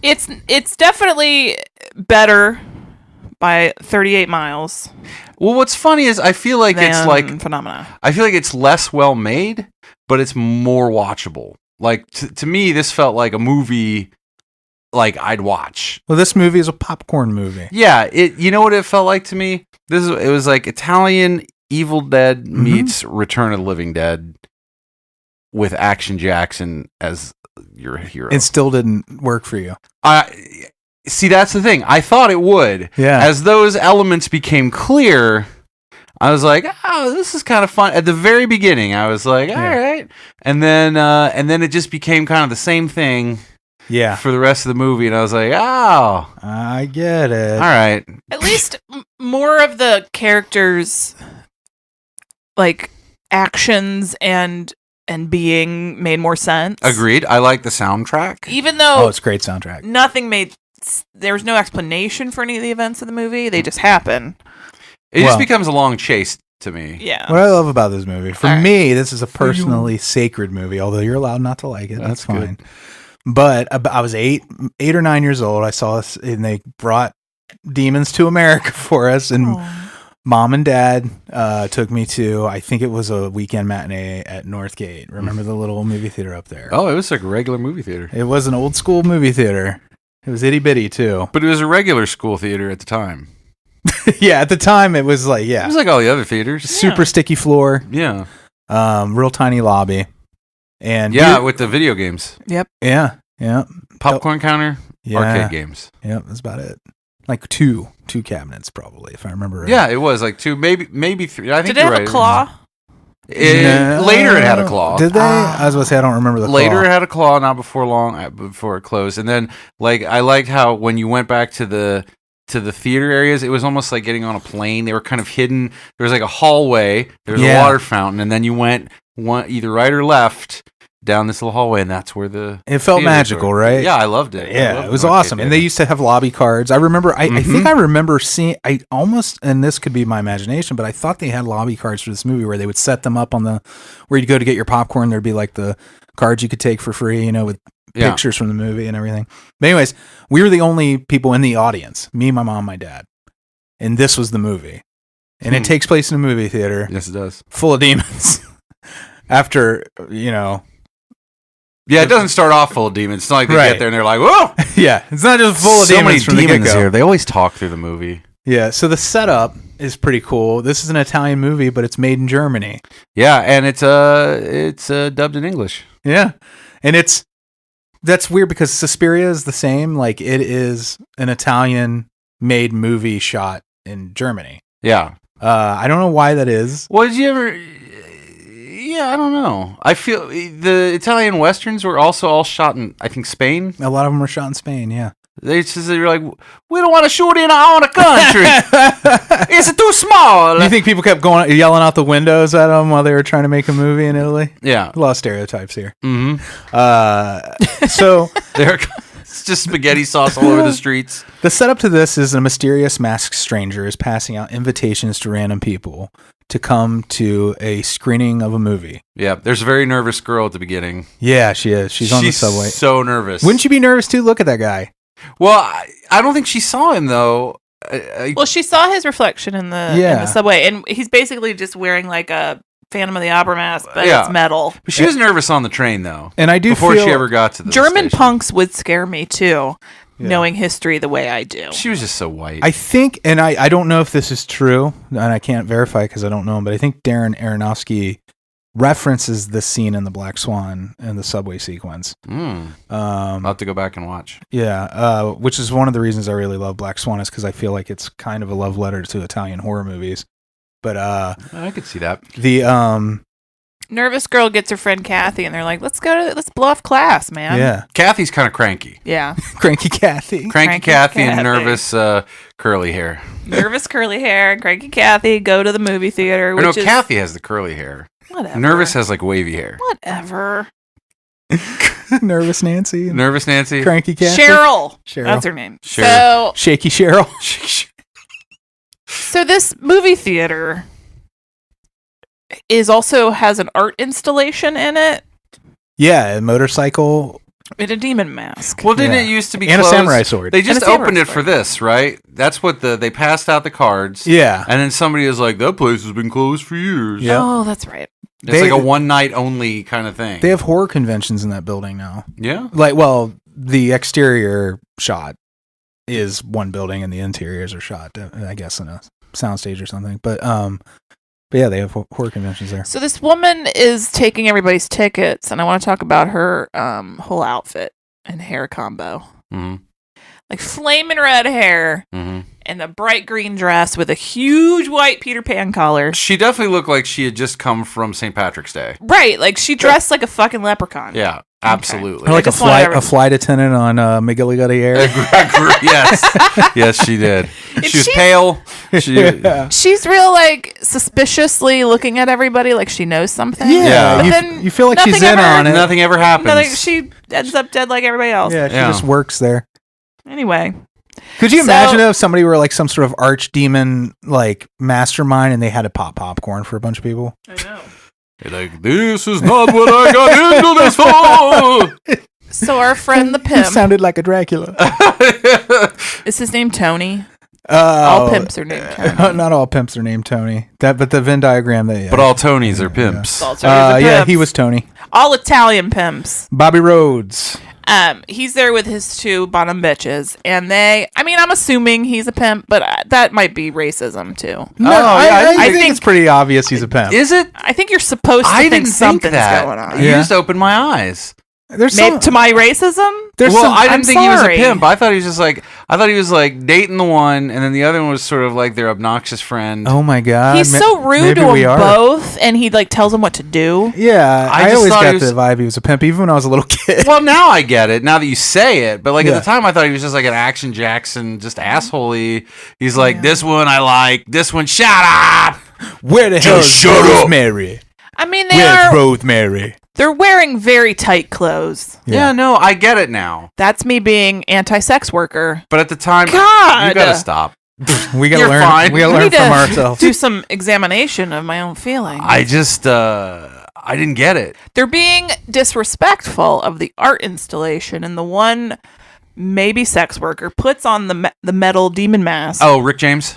D: It's definitely better by 38 miles.
C: Well, what's funny is I feel like it's like
D: Phenomena.
C: I feel like it's less well made, but it's more watchable. Like to me, this felt like a movie like I'd watch.
B: Well, this movie is a popcorn movie.
C: Yeah, you know what it felt like to me? It was like Italian Evil Dead meets Return of the Living Dead with Action Jackson as your hero.
B: It still didn't work for you.
C: See, that's the thing. I thought it would.
B: Yeah.
C: As those elements became clear, I was like, oh, this is kind of fun. At the very beginning, I was like, all right. And then it just became kind of the same thing.
B: Yeah.
C: For the rest of the movie, and I was like, oh,
B: I get it.
C: All right.
D: At least more of the characters, like actions and being made more sense.
C: Agreed. I like the soundtrack.
D: Even though
B: it's a great soundtrack.
D: There was no explanation for any of the events of the movie. They just happen.
C: It just becomes a long chase to me.
D: Yeah.
B: What I love about this movie, for me, this is a personally sacred movie, although you're allowed not to like it. That's fine. Good. But I was 8 or 9 years old. I saw this, and they brought Demons to America for us. And Mom and Dad took me to, I think it was a weekend matinee at Northgate. Remember the little movie theater up there?
C: Oh, it was like a regular movie theater.
B: It was an old school movie theater. It was itty bitty too.
C: But it was a regular school theater at the time.
B: Yeah, at the time it was like,
C: It was like all the other theaters.
B: Super sticky floor.
C: Yeah.
B: Real tiny lobby. And
C: with the video games.
D: Yep.
B: Yeah.
C: Popcorn counter.
B: Yeah.
C: Arcade games.
B: Yep, that's about it. Like two cabinets probably, if I remember right.
C: Yeah, it was like 2, maybe 3. I think
D: Did it have a claw?
C: Later it had a claw.
B: Did they? I was going to say I don't remember the claw.
C: Later it had a claw, not before it closed. And then I liked how when you went back to the theater areas, it was almost like getting on a plane. They were kind of hidden. There was like a hallway, there was a water fountain, and then you went either right or left down this little hallway, and that's where
B: it felt magical, right?
C: Yeah, I loved it.
B: Yeah, it was awesome. And they used to have lobby cards. I remember, I think I remember seeing, and this could be my imagination, but I thought they had lobby cards for this movie where they would set them up where you'd go to get your popcorn. There'd be like the cards you could take for free, with pictures from the movie and everything. But anyways, we were the only people in the audience, me, my mom, my dad. And this was the movie. And it takes place in a movie theater.
C: Yes, it does.
B: Full of demons. After,
C: Yeah, it doesn't start off full of demons. It's not like they get there and they're like, whoa!
B: Yeah, it's not just full of demons from the get-go.
C: Here. They always talk through the movie.
B: Yeah, so the setup is pretty cool. This is an Italian movie, but it's made in Germany.
C: Yeah, and it's dubbed in English.
B: Yeah, and that's weird because Suspiria is the same. Like, it is an Italian-made movie shot in Germany.
C: Yeah.
B: I don't know why that is.
C: Well, did you ever... Yeah, I don't know. I feel the Italian westerns were also all shot in, I think, Spain.
B: A lot of them were shot in Spain, yeah.
C: They're like, we don't want to shoot in our own country. It's too small.
B: You think people kept yelling out the windows at them while they were trying to make a movie in Italy?
C: Yeah.
B: A lot of stereotypes here.
C: Mm-hmm.
B: So
C: it's just spaghetti sauce all over the streets.
B: The setup to this is a mysterious masked stranger is passing out invitations to random people to come to a screening of a movie.
C: Yeah, there's a very nervous girl at the beginning.
B: Yeah, she is. She's on the subway.
C: So nervous.
B: Wouldn't you be nervous too? Look at that guy.
C: Well, I don't think she saw him though.
D: Well, she saw his reflection in the subway, and he's basically just wearing like a Phantom of the Opera mask, but it's metal.
C: But she was nervous on the train though,
B: and I do
C: before she ever got to the
D: German
C: station.
D: punks would scare me too. Yeah. Knowing history the way I do.
C: She was just so white.
B: I think, and I don't know if this is true, and I can't verify because I don't know him, but I think Darren Aronofsky references this scene in The Black Swan in the subway sequence.
C: I'll have to go back and watch.
B: Yeah, which is one of the reasons I really love Black Swan is because I feel like it's kind of a love letter to Italian horror movies. But
C: I could see that.
B: The
D: nervous girl gets her friend Kathy, and they're like, let's blow off class, man.
B: Yeah.
C: Kathy's kind of cranky.
D: Yeah.
B: Cranky Kathy.
C: Cranky Kathy and nervous curly hair.
D: Nervous curly hair and cranky Kathy go to the movie theater.
C: Kathy has the curly hair.
D: Whatever.
C: Nervous has like wavy hair.
D: Whatever.
B: Nervous Nancy.
C: Nervous Nancy.
B: Cranky Kathy.
D: Cheryl. That's her name.
C: Cheryl.
D: So
B: Shaky Cheryl.
D: So this movie theater also has an art installation in it.
B: Yeah, a motorcycle
D: In a demon mask.
C: Well, didn't it used to be
B: and
C: closed?
B: a samurai sword?
C: They just
D: And a samurai
C: opened it
D: sword.
C: for this, right? That's what they passed out the cards.
B: Yeah.
C: And then somebody was like, that place has been closed for years.
B: Yeah.
D: Oh, that's right.
C: It's like a one night only kind of thing.
B: They have horror conventions in that building now.
C: Yeah.
B: Like, well, the exterior shot is one building and the interiors are shot, I guess, in a soundstage or something. But yeah, they have horror conventions there.
D: So this woman is taking everybody's tickets, and I want to talk about her whole outfit and hair combo.
C: Mm-hmm.
D: Like flaming red hair and a bright green dress with a huge white Peter Pan collar.
C: She definitely looked like she had just come from St. Patrick's Day.
D: Right, like she dressed like a fucking leprechaun.
C: Yeah, absolutely.
B: Or like
D: I just wanted
B: a flight attendant on McGillicuddy Air.
C: Yes. Yes, she did. She was pale.
D: She's real, like, suspiciously looking at everybody like she knows something.
C: Yeah.
D: But
B: You,
D: then
B: you feel like she's in on it.
C: Nothing ever happens.
D: she ends up dead like everybody else.
B: Yeah, she
C: Yeah.
B: just works there.
D: Anyway.
B: Could you
D: So-
B: imagine if somebody were like some sort of archdemon like mastermind and they had to pop popcorn for a bunch of people?
D: I know.
C: You're like, this is not what I got into this for.
D: So our friend the
B: It
D: pimp,
B: sounded like a Dracula.
D: is his name Tony?
B: Oh,
D: All pimps are named Tony.
B: not all pimps are named Tony. But the Venn diagram they.
C: But all Tonys are pimps.
D: All Tonys are
B: yeah,
D: pimps.
B: he was Tony.
D: All Italian pimps.
B: Bobby Rhodes.
D: He's there with his two bottom bitches, and I'm assuming he's a pimp, but that might be racism too.
B: No, I think it's pretty obvious he's a pimp.
C: Is it?
D: I think you're supposed to
C: I
D: think
C: didn't think
D: something's
C: that.
D: going on.
C: You
B: Yeah.
C: just opened my eyes.
B: There's
D: Maybe
B: some.
D: to my racism?
B: There's
C: Well,
B: some.
C: I didn't
D: I'm
C: think he was a
D: sorry.
C: pimp. I thought he was like dating the one, and then the other one was sort of like their obnoxious friend.
B: Oh my god.
D: He's so rude
B: maybe
D: to
B: we
D: them
B: are.
D: both, and he like tells them what to do.
B: Yeah,
C: I
B: I
C: just
B: always
C: thought
B: got
C: he was-
B: the vibe he was a pimp, even when I was a little kid.
C: Well, now I get it. Now that you say it, but like
B: Yeah.
C: at the time, I thought he was just like an Action Jackson, just assholey. He's like, this one I like, this one shut up.
B: Where the hell is
C: shut up.
B: Rosemary?
D: I mean,
B: Where's Rosemary?
D: they're wearing very tight clothes.
C: Yeah, no, I get it now.
D: That's me being anti-sex worker.
C: But at the time,
D: God!
C: you gotta stop.
B: We gotta
C: You're
B: learn.
C: fine.
B: We gotta
D: I
B: learn
D: need
B: from
D: to
B: ourselves.
D: do some examination of my own feelings.
C: I just, I didn't get it.
D: They're being disrespectful of the art installation, and the one maybe sex worker puts on the metal demon mask.
C: Oh, Rick James.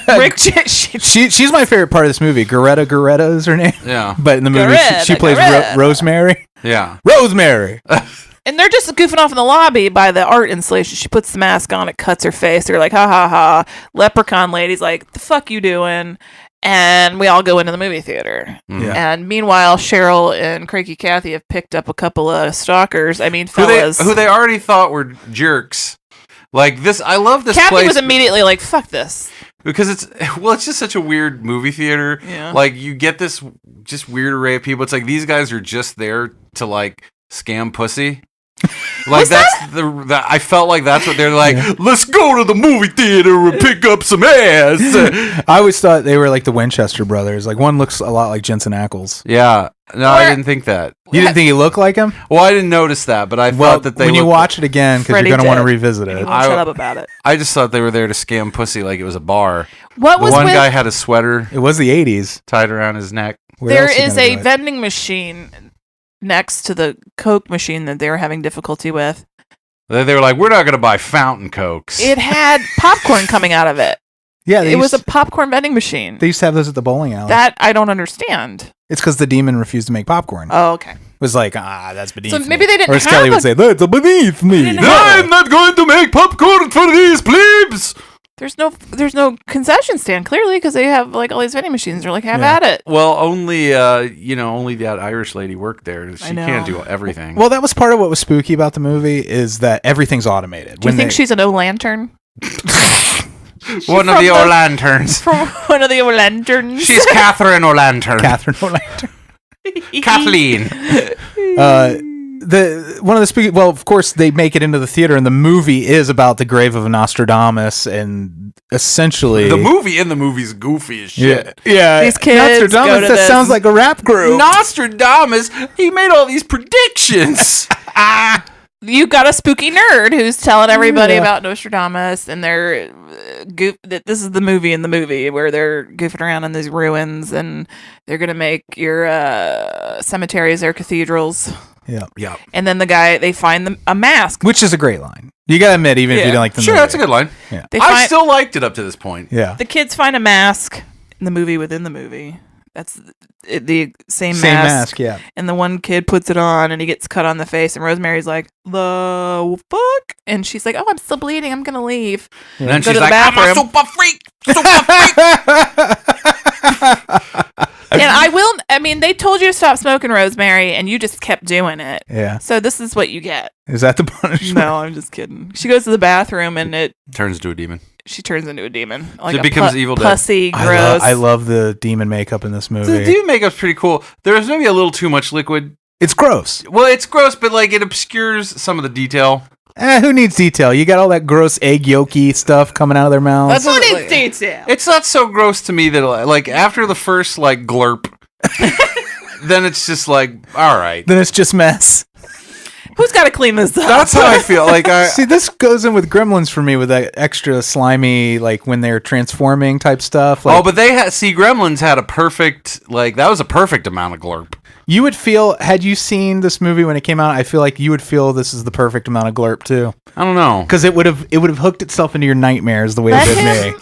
D: Rick,
B: She's my favorite part of this movie. Goretta is her name.
C: Yeah,
B: But in the movie, she plays
D: Goretta.
B: Rosemary.
C: yeah.
B: Rosemary.
D: and they're just goofing off in the lobby by the art installation. She puts the mask on, it cuts her face. They're like, ha ha ha. Leprechaun lady's like, the fuck you doing? And we all go into the movie theater.
B: Yeah.
D: And meanwhile, Cheryl and Cranky Kathy have picked up a couple of stalkers. I mean, fellas.
C: Who they already thought were jerks. Like this, I love this
D: Kathy
C: place
D: was immediately like, fuck this.
C: because it's just such a weird movie theater.
D: Yeah.
C: Like you get this just weird array of people. It's like these guys are just there to like scam pussy. Like that's the I felt like that's what they're like. Let's go to the movie theater and pick up some ass.
B: I always thought they were like the Winchester brothers. Like one looks a lot like Jensen Ackles.
C: Yeah, no, I didn't think that.
B: You didn't think he looked like him?
C: Well, I didn't notice that, but I thought that they.
B: when you
C: looked-
B: watch it again, because
D: Freddie
B: you're going to want to
D: did.
B: revisit
D: He
B: it.
D: won't shut up about it.
C: I just thought they were there to scam pussy like it was a bar.
D: What
C: The
D: was
C: one
D: with
C: guy had a sweater
B: It was the 80s.
C: tied around his neck.
B: Where
D: there
B: else you
D: is
B: gonna
D: a
B: do it?
D: vending machine next to the Coke machine that they were having difficulty with.
C: They were like, "We're not going to buy fountain cokes."
D: It had popcorn coming out of it.
B: Yeah,
D: It was a popcorn vending machine.
B: They used to have those at the bowling alley.
D: That I don't understand.
B: It's because the demon refused to make popcorn.
D: Oh, okay.
B: It was like, that's beneath
D: So
B: me.
D: maybe they didn't
B: Or as
D: have
B: Kelley
D: a-
B: would say, that's beneath me.
D: didn't have-
C: I'm not going to make popcorn for these plebes.
D: There's no concession stand clearly because they have like all these vending machines. They're like, have
B: Yeah.
D: at it.
C: Well, only only that Irish lady worked there. She
D: know.
C: can't do everything.
B: Well, that was part of what was spooky about the movie is that everything's automated.
D: Do you think she's an O lantern?
C: one of
D: from
C: the
D: the-
C: O'Lanterns.
D: From one of the O lanterns.
C: She's Catherine O'Lantern.
B: Catherine O'Lantern?
C: Kathleen.
B: One of the spooky. Well, of course, they make it into the theater, and the movie is about the grave of Nostradamus, and essentially
C: The movie in the movie's goofy as shit.
B: yeah.
D: These kids
B: Nostradamus.
D: go to
B: That
D: this-
B: sounds like a rap group.
C: Nostradamus, he made all these predictions.
D: You got a spooky nerd who's telling everybody
B: Yeah.
D: about Nostradamus, and they're that this is the movie in the movie where they're goofing around in these ruins, and they're gonna make your cemeteries their cathedrals.
B: Yeah.
D: And then they find a mask.
B: Which is a great line. You gotta admit, even if you don't like the movie.
C: Sure, that's a good line.
B: Yeah.
C: I still liked it up to this point.
B: Yeah.
D: The kids find a mask in the movie within the movie. That's the same
B: mask, yeah.
D: And the one kid puts it on and he gets cut on the face and Rosemary's like, the fuck? And she's like, oh, I'm still bleeding. I'm going to leave.
C: And then
D: Go
C: she's
D: to the
C: like,
D: bathroom.
C: I'm a super freak.
D: And they told you to stop smoking, Rosemary, and you just kept doing it.
B: Yeah.
D: So this is what you get.
B: Is that the punishment?
D: No, I'm just kidding. She goes to the bathroom and
C: turns into a demon.
D: She turns into a demon. Like
C: it becomes Evil Dead.
D: Pussy, gross.
B: I love the demon makeup in this movie.
C: The demon makeup's pretty cool. There's maybe a little too much liquid.
B: It's gross.
C: Well, it's gross, but like it obscures some of the detail.
B: Who needs detail? You got all that gross egg yolky stuff coming out of their mouths.
D: Who needs detail?
C: It's not so gross to me that like after the first like glurp, then it's just like, all right.
B: Then it's just mess.
D: Who's got to clean this up?
C: That's how I feel. Like
B: see, this goes in with Gremlins for me with that extra slimy, like when they're transforming type stuff. Like,
C: but Gremlins had a perfect, like that was a perfect amount of glurp.
B: You would feel, had you seen this movie when it came out, I feel like you would feel this is the perfect amount of glurp too.
C: I don't know,
B: because it would have hooked itself into your nightmares the way it did me.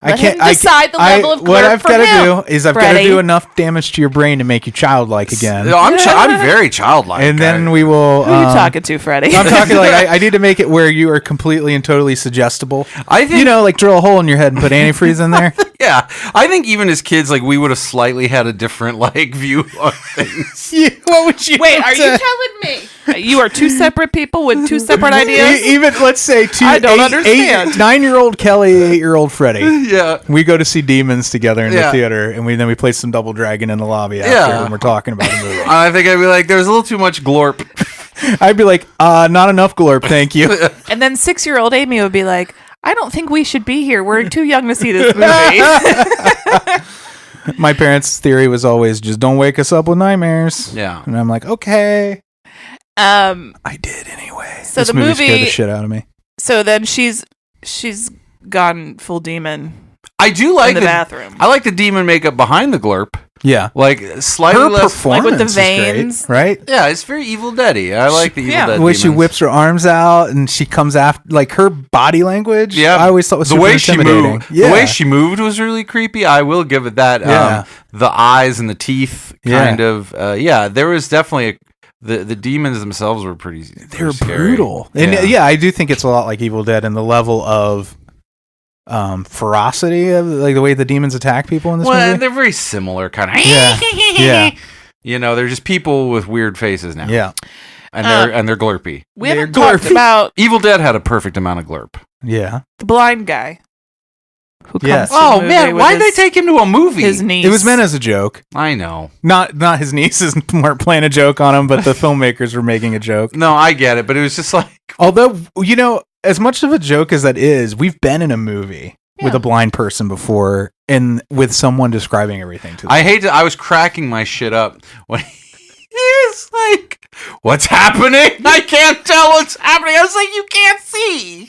D: Let him decide the level of glurp
B: what I've
D: for
B: got to
D: him,
B: do is I've got to do enough damage to your brain to make you childlike again.
C: I'm very childlike,
B: and then we will.
D: Who are you talking to, Freddy?
B: I'm talking like I need to make it where you are completely and totally suggestible.
C: I think
B: like drill a hole in your head and put antifreeze in there.
C: Yeah, I think even as kids, like we would have slightly had a different like view on things.
B: What would you?
D: Wait, are you telling me you are two separate people with two separate ideas?
B: Even let's say
D: I don't understand.
B: 9-year-old Kelley, 8-year-old Freddy.
C: Yeah,
B: we go to see Demons together in the theater, and then we play some Double Dragon in the lobby after when we're talking about the movie.
C: I think I'd be like, there's a little too much glorp.
B: I'd be like, not enough glorp, thank you.
D: And then 6-year-old Amy would be like, I don't think we should be here. We're too young to see this movie.
B: My parents' theory was always just don't wake us up with nightmares.
C: Yeah.
B: And I'm like, okay. I did anyway.
D: So
B: this
D: the
B: movie
D: movie
B: scared the shit out of me.
D: So then she's gone full demon.
C: I do like
D: in the bathroom.
C: I like the demon makeup behind the glurp.
B: Yeah.
C: Like slightly less
B: performance
D: like with the veins.
B: is great, right?
C: Yeah, it's very Evil Dead-y. I like the Evil Dead
B: the way
C: demons.
B: she whips her arms out and she comes after, like her body language.
C: Yeah,
B: I always thought was
C: the
B: super
C: way she
B: intimidating.
C: moved. The way she moved was really creepy. I will give it that.
B: Yeah.
C: The eyes and the teeth, kind of. There was definitely the demons themselves were pretty.
B: They were
C: scary.
B: brutal, and I do think it's a lot like Evil Dead in the level of ferocity of like the way the demons attack people in this movie.
C: They're very similar, kind of.
B: Yeah.
C: You know, they're just people with weird faces now.
B: Yeah.
C: And they're glurpy.
D: We haven't talked about
C: Evil Dead had a perfect amount of glurp.
B: Yeah.
D: the blind guy who comes
B: Yes.
D: to the
C: Oh
D: movie
C: man,
D: with
C: why'd they take him to a movie?
D: his niece.
B: It was meant as a joke.
C: I know.
B: Not his nieces weren't playing a joke on him, but the filmmakers were making a joke.
C: No, I get it, but it was just like
B: Although, as much of a joke as that is, we've been in a movie with a blind person before and with someone describing everything to them.
C: I was cracking my shit up when he was like, what's happening? I can't tell what's happening. I was like, you can't see.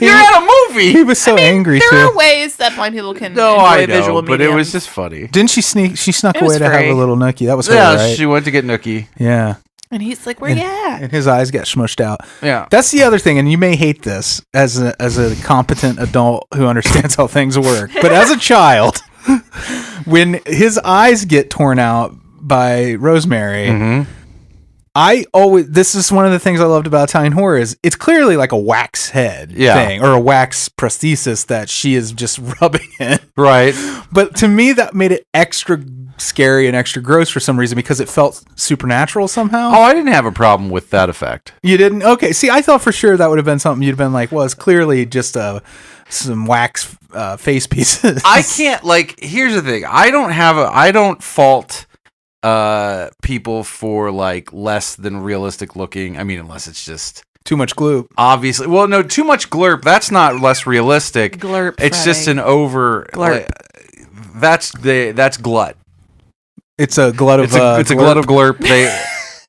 C: You're at a movie.
B: He was so angry
D: There
B: too.
D: are ways that blind people can
C: No,
D: enjoy
C: I
D: visual
C: know, but
D: medium.
C: it was just funny.
B: Didn't she sneak? She snuck
D: It
B: away
D: was
B: to have
D: free.
B: a little nookie. That was her,
C: Yeah,
B: right?
C: she went to get Nookie.
B: Yeah.
D: And he's like, where you at?
B: And his eyes got smushed out.
C: Yeah.
B: That's the other thing, and you may hate this as a competent adult who understands how things work, but as a child, when his eyes get torn out by Rosemary, this is one of the things I loved about Italian horror is it's clearly like a wax head thing or a wax prosthesis that she is just rubbing in.
C: Right.
B: But to me, that made it extra scary and extra gross for some reason because it felt supernatural somehow.
C: Oh, I didn't have a problem with that effect.
B: You didn't? Okay. See, I thought for sure that would have been something you'd been like, well, it's clearly just some wax face pieces.
C: I can't, here's the thing. I don't fault people for like less than realistic looking. I mean, unless it's just
B: too much glue.
C: Obviously. Well, no, too much glurp. That's not less realistic.
D: Glurp.
C: It's just an over
D: glurp.
C: That's glut.
B: It's a glut of
C: it's a glut of glurp.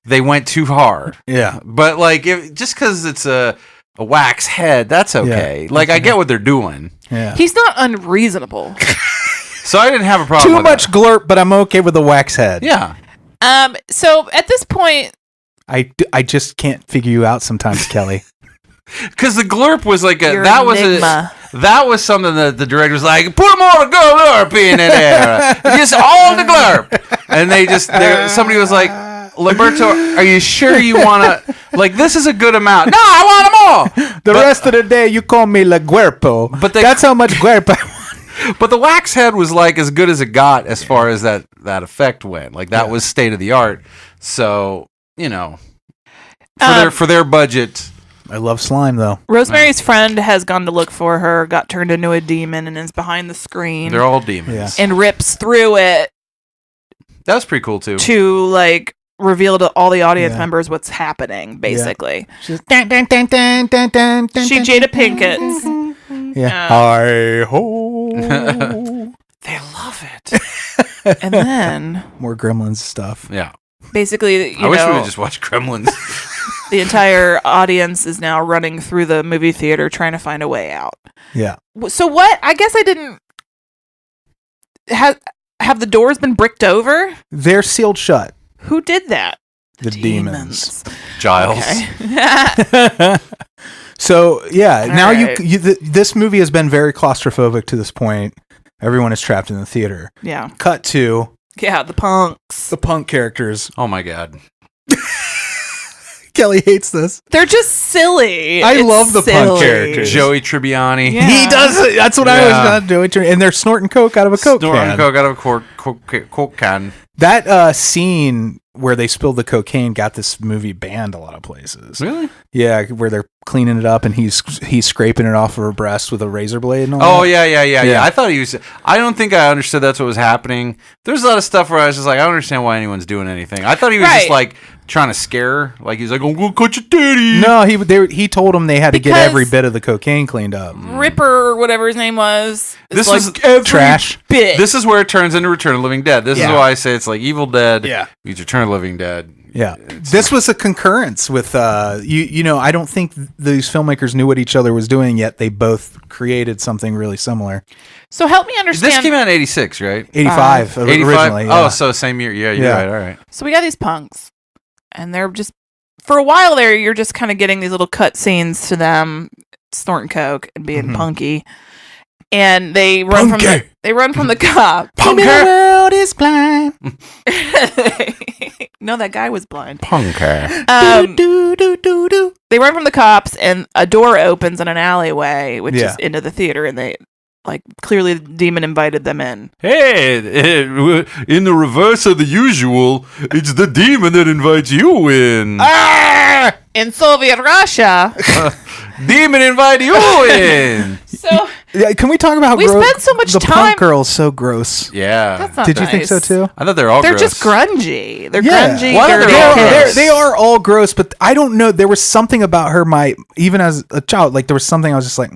C: They went too hard.
B: Yeah.
C: But just because it's a wax head, that's okay.
B: Yeah.
C: I get what they're doing.
B: Yeah.
D: He's not unreasonable.
C: So I didn't have a problem
B: Too
C: with
B: much
C: that.
B: glurp, but I'm okay with the wax head.
C: Yeah.
D: So at this point,
B: I just can't figure you out sometimes, Kelley.
C: Because the glurp was like
D: You're
C: that
D: enigma.
C: that was something that the director was like, put more glurp in there, just all the glurp, and somebody was like, Lamberto, are you sure you want to? Like, this is a good amount. No, I want them all.
B: The rest of the day, you call me La Guerpo. But that's how much guerpo I want.
C: But the wax head was like as good as it got as far as that effect went. Like that was state of the art. So for their budget.
B: I love slime though.
D: Rosemary's friend has gone to look for her, got turned into a demon, and is behind the screen.
C: They're all demons.
D: And rips through it.
C: That was pretty cool too.
D: To like reveal to all the audience members what's happening, basically.
B: She's
D: she Jada Pinkett.
B: Yeah. Hi ho.
C: They love it.
D: And then
B: more Gremlins stuff.
C: Yeah.
D: Basically,
C: I wish we would just watch Gremlins.
D: The entire audience is now running through the movie theater trying to find a way out.
B: Yeah.
D: So what? I guess I didn't have the doors been bricked over?
B: They're sealed shut.
D: Who did that?
B: The demons.
C: Giles.
D: Okay.
B: So yeah,
D: All
B: now
D: right.
B: this movie has been very claustrophobic to this point. Everyone is trapped in the theater.
D: Yeah.
B: Cut to
D: the punks.
B: The punk characters.
C: Oh my god.
B: Kelley hates this.
D: They're just silly.
B: I love the punk characters.
C: Joey Tribbiani.
B: Yeah. He does it. That's what I was not doing. And they're snorting coke out of a coke can.
C: Snorting coke out of a coke can.
B: That scene where they spilled the cocaine got this movie banned a lot of places.
C: Really?
B: Yeah, where they're cleaning it up and he's scraping it off of her breast with a razor blade and all
C: Oh,
B: that.
C: yeah. I thought he was... I don't think I understood that's what was happening. There's a lot of stuff where I was just like, I don't understand why anyone's doing anything. I thought he was just like trying to scare her. Like he's like, I'm going to cut your titty.
B: No, he told them they had to get every bit of the cocaine cleaned up.
D: Ripper, or whatever his name was.
C: This
D: like
C: was
B: trash.
D: Bit.
C: This is where it turns into Return of the Living Dead. This is why I say it's like Evil Dead meets Return of the Living Dead.
B: Yeah. This was a concurrence with, I don't think these filmmakers knew what each other was doing, yet they both created something really similar.
D: So help me understand.
C: This came out in 86, right?
B: 85 originally. Yeah.
C: Oh, so same year. Yeah, you're right. All right.
D: So we got these punks, and they're just, for a while there, you're just kind of getting these little cut scenes to them snorting coke and being punky. And they run from the cop.
B: The world is blind.
D: No, that guy was blind.
C: Punker.
D: They run from the cops, and a door opens in an alleyway, which is into the theater, and they clearly the demon invited them in.
C: Hey, in the reverse of the usual, it's the demon that invites you in.
D: In Soviet Russia,
C: demon invite you in.
D: So
B: can we talk about how
D: we spent so much
B: the
D: time?
B: punk girl's so gross.
C: Yeah,
D: that's not
B: Did you
D: nice.
B: think so too?
C: I thought they're all.
D: They're
C: gross.
D: just grungy. They're grungy.
C: Why are
D: dirty
C: they all
D: kids.
B: They are all gross, but I don't know. There was something about her. Even as a child, there was something I was just like,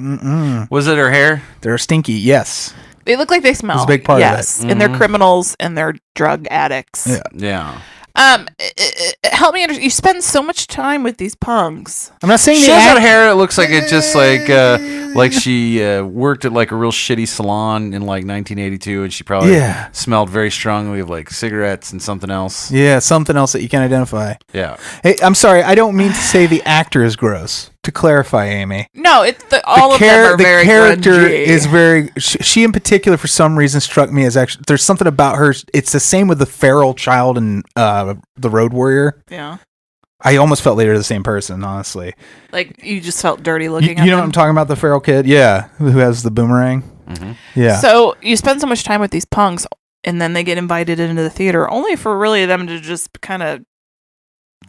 C: Was it her hair?
B: They're stinky. Yes.
D: They look like they smell.
B: It's a big part of it.
D: Yes, and they're criminals and they're drug addicts.
C: Yeah.
D: Help me understand. You spend so much time with these punks.
B: I'm not saying
C: She has that hair. It looks like it just like she worked at like a real shitty salon in like 1982, and she probably smelled very strongly of like cigarettes and something else.
B: Yeah, something else that you can't identify.
C: Yeah.
B: Hey, I'm sorry. I don't mean to say the actor is gross. To clarify, Amy.
D: No, it's all of them are very
B: grungy. The character
D: grungy.
B: is very. She in particular, for some reason, struck me as actually. There's something about her. It's the same with the feral child and the Road Warrior.
D: Yeah.
B: I almost felt they were the same person, honestly.
D: Like you just felt dirty looking at
B: You know
D: them.
B: what I'm talking about? The feral kid, yeah, who has the boomerang.
C: Mm-hmm.
B: Yeah.
D: So you spend so much time with these punks, and then they get invited into the theater, only for really them to just kind of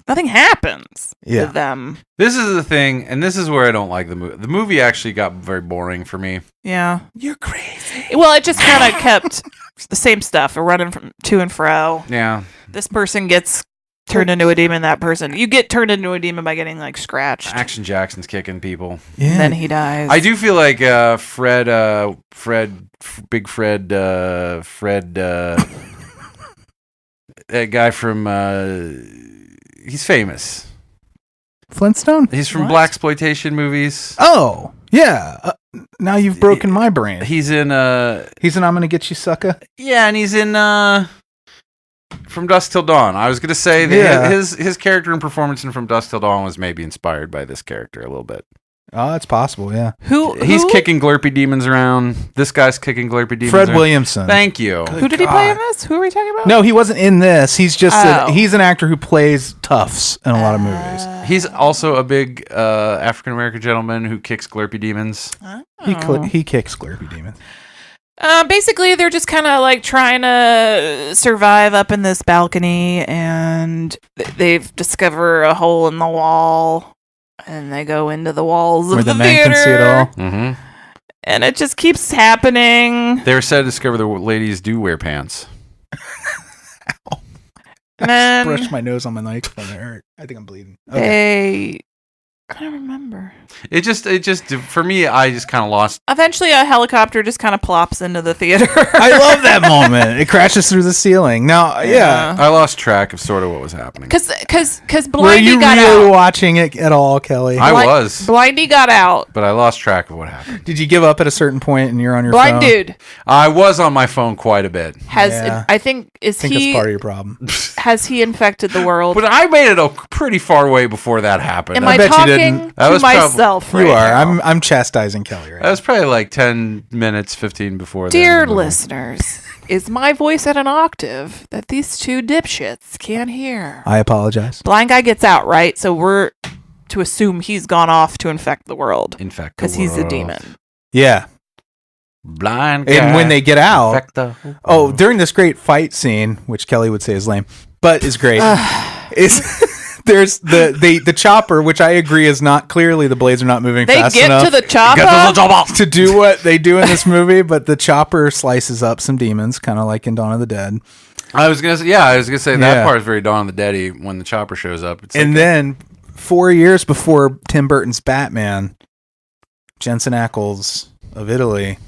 D: nothing happens with them.
C: This is the thing, and this is where I don't like the movie. The movie actually got very boring for me.
D: Yeah.
B: You're crazy.
D: Well, it just kind of kept the same stuff, running from to and fro.
C: Yeah.
D: This person gets turned into a demon. That person, you get turned into a demon by getting like scratched.
C: Action Jackson's kicking people.
B: Yeah.
D: And then he dies.
C: I do feel like Fred, that guy from, he's famous.
B: Flintstone?
C: He's from blaxploitation movies.
B: Oh, yeah. Now you've broken my brain.
C: He's in
B: I'm Gonna Get You, Sucker?
C: Yeah, and he's in From Dusk Till Dawn. I was going to say his character and performance in From Dusk Till Dawn was maybe inspired by this character a little bit.
B: Oh, it's possible, yeah.
C: He's kicking glurpy demons around. This guy's kicking glurpy demons
B: Fred
C: around.
B: Williamson.
C: Thank you.
D: Who did he play in this? Who are we talking about?
B: No, he wasn't in this. He's just he's an actor who plays toughs in a lot of movies.
C: He's also a big African American gentleman who kicks glurpy demons.
B: He kicks glurpy demons.
D: Basically, they're just kind of like trying to survive up in this balcony, and they've discovered a hole in the wall. And they go into the walls of the
B: men
D: theater.
B: can see it all.
C: Mm-hmm.
D: And it just keeps happening.
C: They're sad to discover the ladies do wear pants.
B: I brushed my nose on my microphone. It hurt. I think I'm bleeding. Okay.
D: I don't remember.
C: It just for me, I just kind of lost.
D: Eventually, a helicopter just kind of plops into the theater.
B: I love that moment. It crashes through the ceiling. Now, yeah.
C: I lost track of sort of what was happening.
D: Because Blindy
B: Were you
D: got
B: really
D: out.
B: watching it at all, Kelley?
C: I was.
D: Blindy got out.
C: But I lost track of what happened.
B: Did you give up at a certain point and you're on your
D: Blind
B: phone?
D: dude
C: I was on my phone quite a bit.
D: I think
B: that's part of your problem.
D: Has he infected the world?
C: But I made it a pretty far way before that happened.
D: Am I
B: bet you
D: talking
B: didn't.
C: That
D: to
C: was
D: myself right
B: You are.
D: now?
B: I'm chastising Kelley right
C: That was probably like 10 minutes, 15 before that.
D: Dear listeners, is my voice at an octave that these two dipshits can't hear?
B: I apologize.
D: Blind guy gets out, right? So we're to assume he's gone off to infect the world.
C: Infect
D: because he's a demon.
B: Yeah.
C: Blind guy.
B: And when they get out,
C: infect
B: during this great fight scene, which Kelley would say is lame, but is great, there's the chopper, which I agree is not clearly the blades are not moving fast enough.
D: They get to the chopper
B: to do what they do in this movie, but the chopper slices up some demons, kind of like in Dawn of the Dead.
C: I was gonna say that part is very Dawn of the Dead-y when the chopper shows up. It's
B: and then 4 years before Tim Burton's Batman, Jensen Ackles of Italy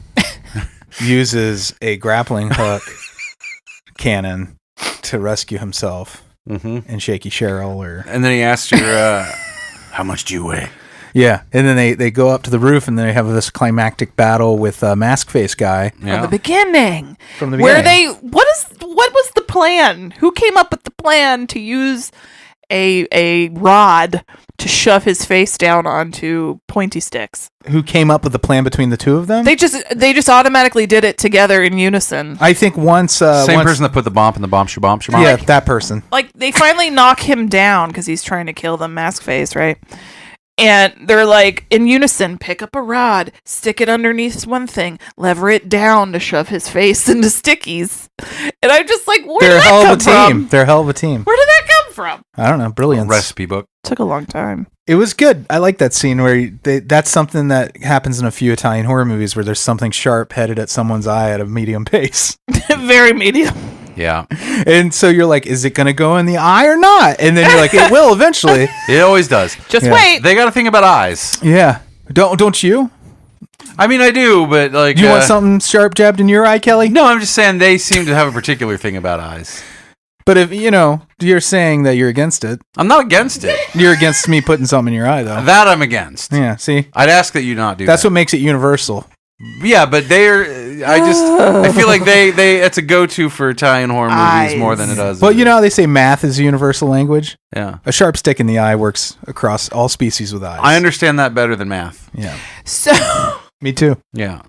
B: uses a grappling hook cannon to rescue himself and Shaky Cheryl.
C: And then he asks her, how much do you weigh?
B: Yeah, and then they go up to the roof and they have this climactic battle with a mask face guy.
C: Yeah.
D: From the beginning.
B: Where
D: what was the plan? Who came up with the plan to use a rod to shove his face down onto pointy sticks?
B: Who came up with the plan between the two of them?
D: They just automatically did it together in unison.
B: I think once
C: person that put the bomb in the bomb shabomb.
B: Yeah, that person.
D: Like they finally knock him down because he's trying to kill the mask face, right? And they're like in unison, pick up a rod, stick it underneath one thing, lever it down to shove his face into stickies. And I'm just like, where did that come from?
B: They're a hell of a team.
D: Where did that come from?
B: I don't know. Brilliant.
C: Recipe book.
D: Took a long time.
B: It was good. I like that scene where that's something that happens in a few Italian horror movies where there's something sharp headed at someone's eye at a medium pace.
D: Very medium.
C: Yeah.
B: And so you're like, is it going to go in the eye or not? And then you're like, it will eventually.
C: It always does.
D: Just wait.
C: They got to think about eyes.
B: Yeah. Don't you?
C: I mean, I do, but like...
B: You want something sharp jabbed in your eye, Kelley?
C: No, I'm just saying they seem to have a particular thing about eyes.
B: But if, you're saying that you're against it.
C: I'm not against it.
B: You're against me putting something in your eye, though.
C: That I'm against.
B: Yeah, see?
C: I'd ask that you not do
B: That's
C: that.
B: what makes it universal.
C: Yeah, but I feel like it's a go-to for Italian horror movies more than it does.
B: But you know how they say math is a universal language?
C: Yeah.
B: A sharp stick in the eye works across all species with eyes.
C: I understand that better than math.
B: Yeah.
D: So
B: Me too.
C: Yeah.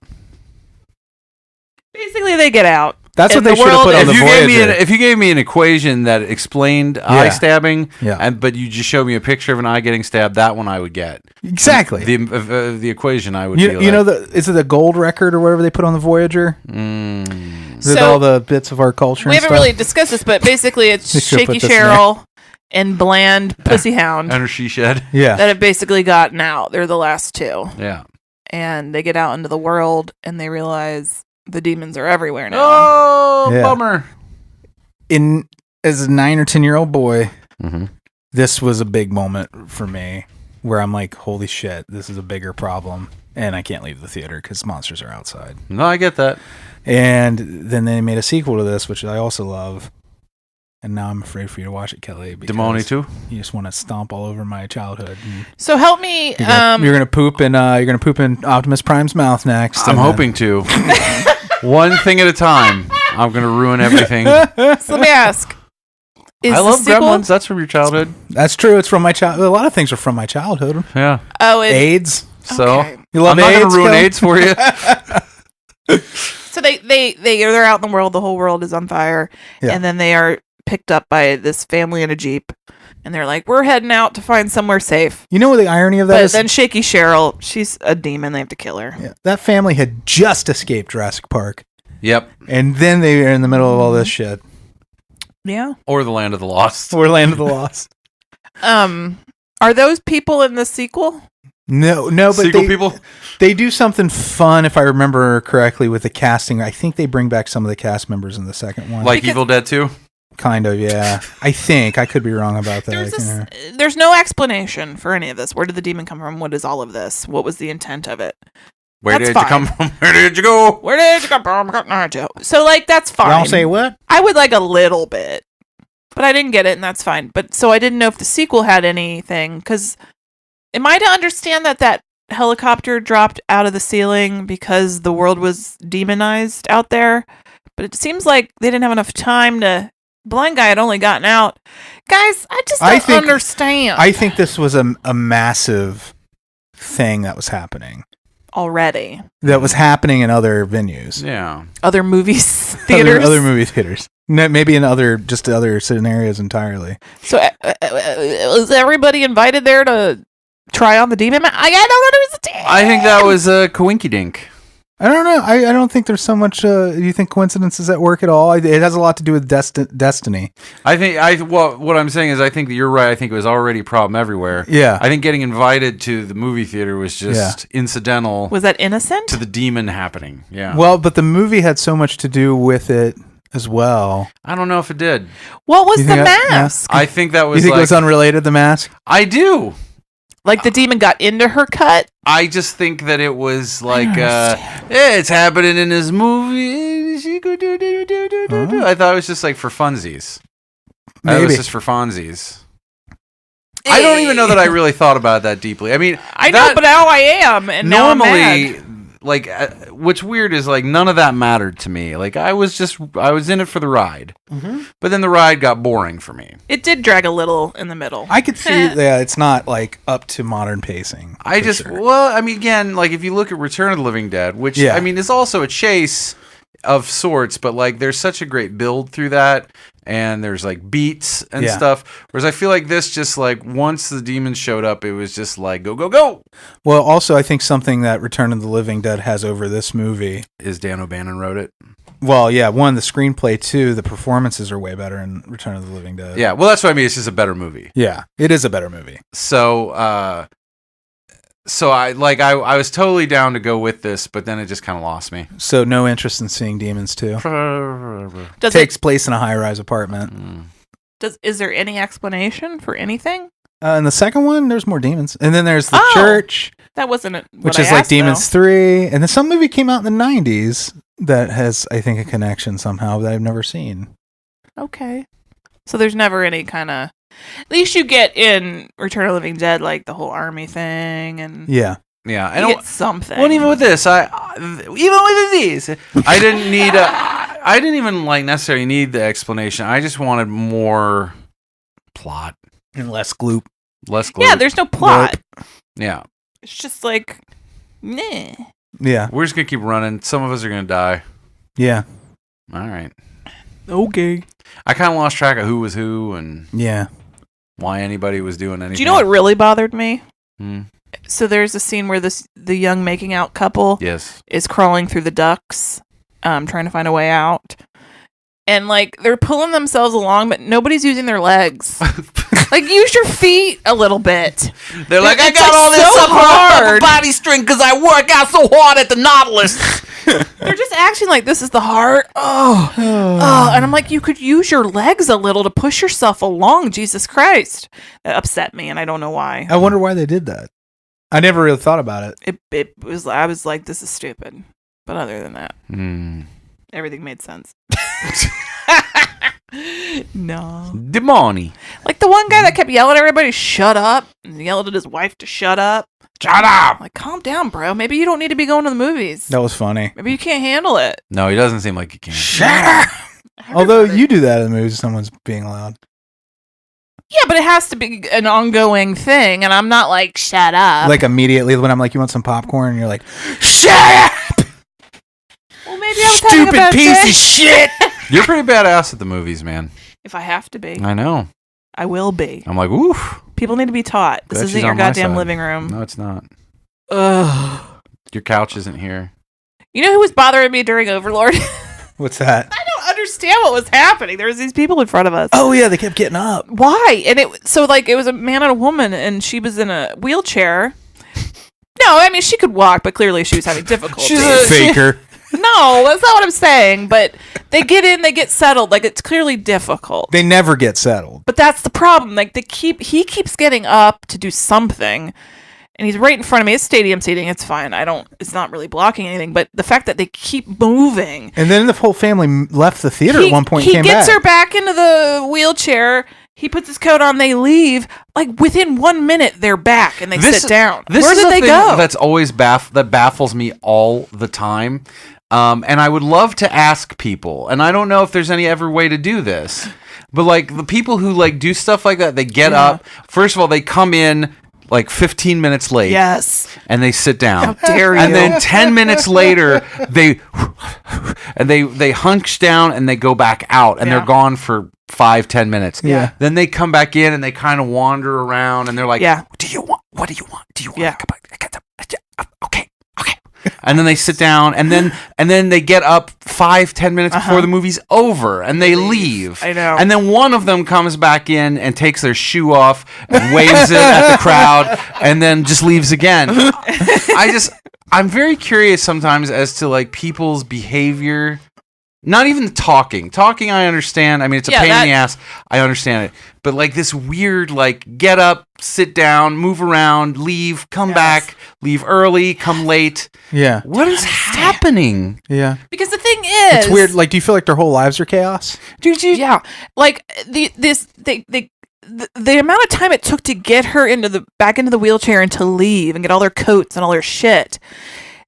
D: basically they get out.
B: That's what they should have put on the Voyager.
C: If you gave me an equation that explained eye stabbing, but you just showed me a picture of an eye getting stabbed, that one I would get.
B: Exactly.
C: The equation I would.
B: Is it the gold record or whatever they put on the Voyager? With all the bits of our culture.
D: We haven't really discussed this, but basically it's Shaky Cheryl and Bland Pussyhound
C: and her she shed.
B: Yeah.
D: That have basically gotten out. They're the last two.
C: Yeah.
D: And they get out into the world and they realize the demons are everywhere now.
C: Oh, bummer.
B: As a 9 or 10-year-old boy, this was a big moment for me where I'm like, holy shit, this is a bigger problem. And I can't leave the theater because monsters are outside.
C: No, I get that.
B: And then they made a sequel to this, which I also love. And now I'm afraid for you to watch it, Kelley.
C: Dèmoni too?
B: You just want to stomp all over my childhood.
D: So help me.
B: You're gonna poop in Optimus Prime's mouth next.
C: I'm hoping to. One thing at a time. I'm gonna ruin everything.
D: So let me ask:
C: I love Gremlins. That's from your childhood.
B: That's true. It's from my childhood. A lot of things are from my childhood.
C: Yeah.
D: Oh,
B: AIDS.
C: So
D: okay.
B: You love
C: I'm not
B: AIDS,
C: going to ruin
B: Kel?
C: AIDS for you.
D: So they're out in the world. The whole world is on fire, and then they are picked up by this family in a Jeep, and they're like, "We're heading out to find somewhere safe."
B: You know what the irony of that is?
D: But then Shaky Cheryl, she's a demon. They have to kill her.
B: Yeah, that family had just escaped Jurassic Park,
C: Yep.
B: and then they are in the middle of all this shit.
D: Yeah.
C: Or the Land of the Lost.
B: Or Land of the Lost.
D: Are those people in the sequel?
B: No, but
C: Sequel people?
B: they do something fun, if I remember correctly, with the casting. I think they bring back some of the cast members in the second one.
C: Like Evil Dead 2?
B: Kind of, yeah. I think. I could be wrong about that.
D: There's no explanation for any of this. Where did the demon come from? What is all of this? What was the intent of it?
C: Where did you come from? Where did you go?
D: Where did you come from? So, like, that's fine.
B: Y'all say what?
D: I would like a little bit, but I didn't get it, and that's fine. But so I didn't know if the sequel had anything, because am I to understand that helicopter dropped out of the ceiling because the world was demonized out there? But it seems like they didn't have enough time to... Blind guy had only gotten out. Guys, I just don't understand.
B: I think this was a massive thing that was happening.
D: Already.
B: That was happening in other venues.
C: Yeah.
D: Other movies, theaters.
B: Other movie theaters. Maybe in other scenarios entirely.
D: So was everybody invited there to try on the demon? I don't understand.
C: I think that was a coinkydink.
B: I don't know. I don't think there's so much. You think coincidences at work at all? It has a lot to do with destiny.
C: I think. What I'm saying is, I think that you're right. I think it was already a problem everywhere.
B: Yeah.
C: I think getting invited to the movie theater was just incidental.
D: Was that innocent?
C: To the demon happening. Yeah.
B: Well, but the movie had so much to do with it as well.
C: I don't know if it did.
D: What was the mask?
C: I think that was.
B: You think it was unrelated? The mask?
C: I do.
D: Like the demon got into her cut?
C: I just think that it was like, it's happening in this movie. I thought it was just like for funsies.
B: Maybe.
C: It was just for funsies. I don't even know that I really thought about it that deeply. I mean,
D: I know, but now I am, and now I'm mad.
C: Like, what's weird is like none of that mattered to me. Like I was in it for the ride, but then the ride got boring for me.
D: It did drag a little in the middle.
B: I could see that it's not like up to modern pacing.
C: Well, I mean, again, like if you look at Return of the Living Dead, which I mean is also a chase of sorts, but like there's such a great build through that. And there's like beats and stuff. Whereas I feel like this just like once the demons showed up, it was just like go, go, go.
B: Well, also I think something that Return of the Living Dead has over this movie
C: is Dan O'Bannon wrote it.
B: Well, yeah, one, the screenplay, two, the performances are way better in Return of the Living Dead.
C: Yeah, well that's what I mean. It's just a better movie.
B: Yeah, it is a better movie.
C: So I was totally down to go with this, but then it just kind of lost me.
B: So no interest in seeing Demons 2. Takes place in a high-rise apartment.
D: Is there any explanation for anything?
B: In the second one, there's more demons, and then there's the church.
D: That wasn't it.
B: Which is like Demons 3, and then some movie came out in the 90s that has, I think, a connection somehow that I've never seen.
D: Okay, so there's never any kind of. At least you get in Return of the Living Dead, like the whole army thing, and
B: yeah,
C: and
D: you get something.
C: Well, even with this, I didn't need I didn't even like necessarily need the explanation. I just wanted more plot
B: and less gloop.
D: Yeah, there's no plot.
C: Nope. Yeah,
D: it's just like, nah.
B: Yeah,
C: we're just gonna keep running. Some of us are gonna die.
B: Yeah.
C: All right.
D: Okay.
C: I kind of lost track of who was who and why anybody was doing anything.
D: Do you know what really bothered me? So there's a scene where the young making out couple is crawling through the ducts, trying to find a way out. And like they're pulling themselves along, but nobody's using their legs. Like use your feet a little bit.
C: They're like, I got all this upper body strength because I work out so hard at the Nautilus.
D: They're just acting like this is the heart. Oh, and I'm like, you could use your legs a little to push yourself along. Jesus Christ, that upset me, and I don't know why.
B: I wonder why they did that. I never really thought about it.
D: I was like, this is stupid. But other than that, everything made sense. No.
C: Dèmoni.
D: Like the one guy that kept yelling at everybody, shut up, and yelled at his wife to shut up.
C: Shut up!
D: Like, calm down, bro. Maybe you don't need to be going to the movies.
B: That was funny.
D: Maybe you can't handle it.
C: No, he doesn't seem like he can.
B: Shut up! Although you do that in the movies, someone's being loud.
D: Yeah, but it has to be an ongoing thing, and I'm not like, shut up.
B: Like immediately when I'm like, you want some popcorn? And you're like, shut up!
D: Well, maybe I was having a
B: Stupid
D: bad
B: piece
D: day.
B: of shit!
C: You're pretty badass at the movies, man.
D: If I have to be.
C: I know.
D: I will be.
C: I'm like, oof.
D: People need to be taught. This
C: Glad
D: isn't
C: she's
D: your
C: on my
D: goddamn
C: side.
D: living room.
C: No, it's not.
D: Ugh.
C: Your couch isn't here.
D: You know who was bothering me during Overlord?
B: What's that?
D: I don't understand what was happening. There was these people in front of us.
B: Oh, yeah, they kept getting up.
D: Why? And it was a man and a woman, and she was in a wheelchair. No, I mean, she could walk, but clearly she was having difficulty.
B: She's a faker.
D: No, that's not what I'm saying. But they get in, they get settled. Like, it's clearly difficult.
B: They never get settled.
D: But that's the problem. Like, he keeps getting up to do something, and he's right in front of me. It's stadium seating. It's fine. It's not really blocking anything. But the fact that they keep moving.
B: And then the whole family left the theater at one point and came back.
D: He gets her back into the wheelchair. He puts his coat on. They leave. Like, within 1 minute, they're back, and they sit down. Where did they go?
C: That's always that baffles me all the time. And I would love to ask people, and I don't know if there's any ever way to do this, but like the people who like do stuff like that, they get up. First of all, they come in like 15 minutes late.
D: Yes.
C: And they sit down.
D: How dare you?
C: And then 10 minutes later, they hunch down and they go back out, and they're gone for 5-10 minutes.
B: Yeah.
C: Then they come back in and they kind of wander around, and they're like,
D: Yeah.
C: What do you want? What do you want? Do you want?
D: Yeah.
C: Okay. And then they sit down, and then they get up 5-10 minutes before the movie's over, and they leave.
D: I know.
C: And then one of them comes back in and takes their shoe off and waves it at the crowd, and then just leaves again. I'm very curious sometimes as to like people's behavior. Not even talking. Talking, I understand. I mean, it's a pain in the ass. I understand it. But like this weird, like, get up, sit down, move around, leave, come back, leave early, come late.
B: Yeah.
C: What is happening?
B: Yeah.
D: Because the thing is,
B: It's weird. Like, do you feel like their whole lives are chaos?
D: Yeah. Like the amount of time it took to get her back into the wheelchair and to leave and get all their coats and all their shit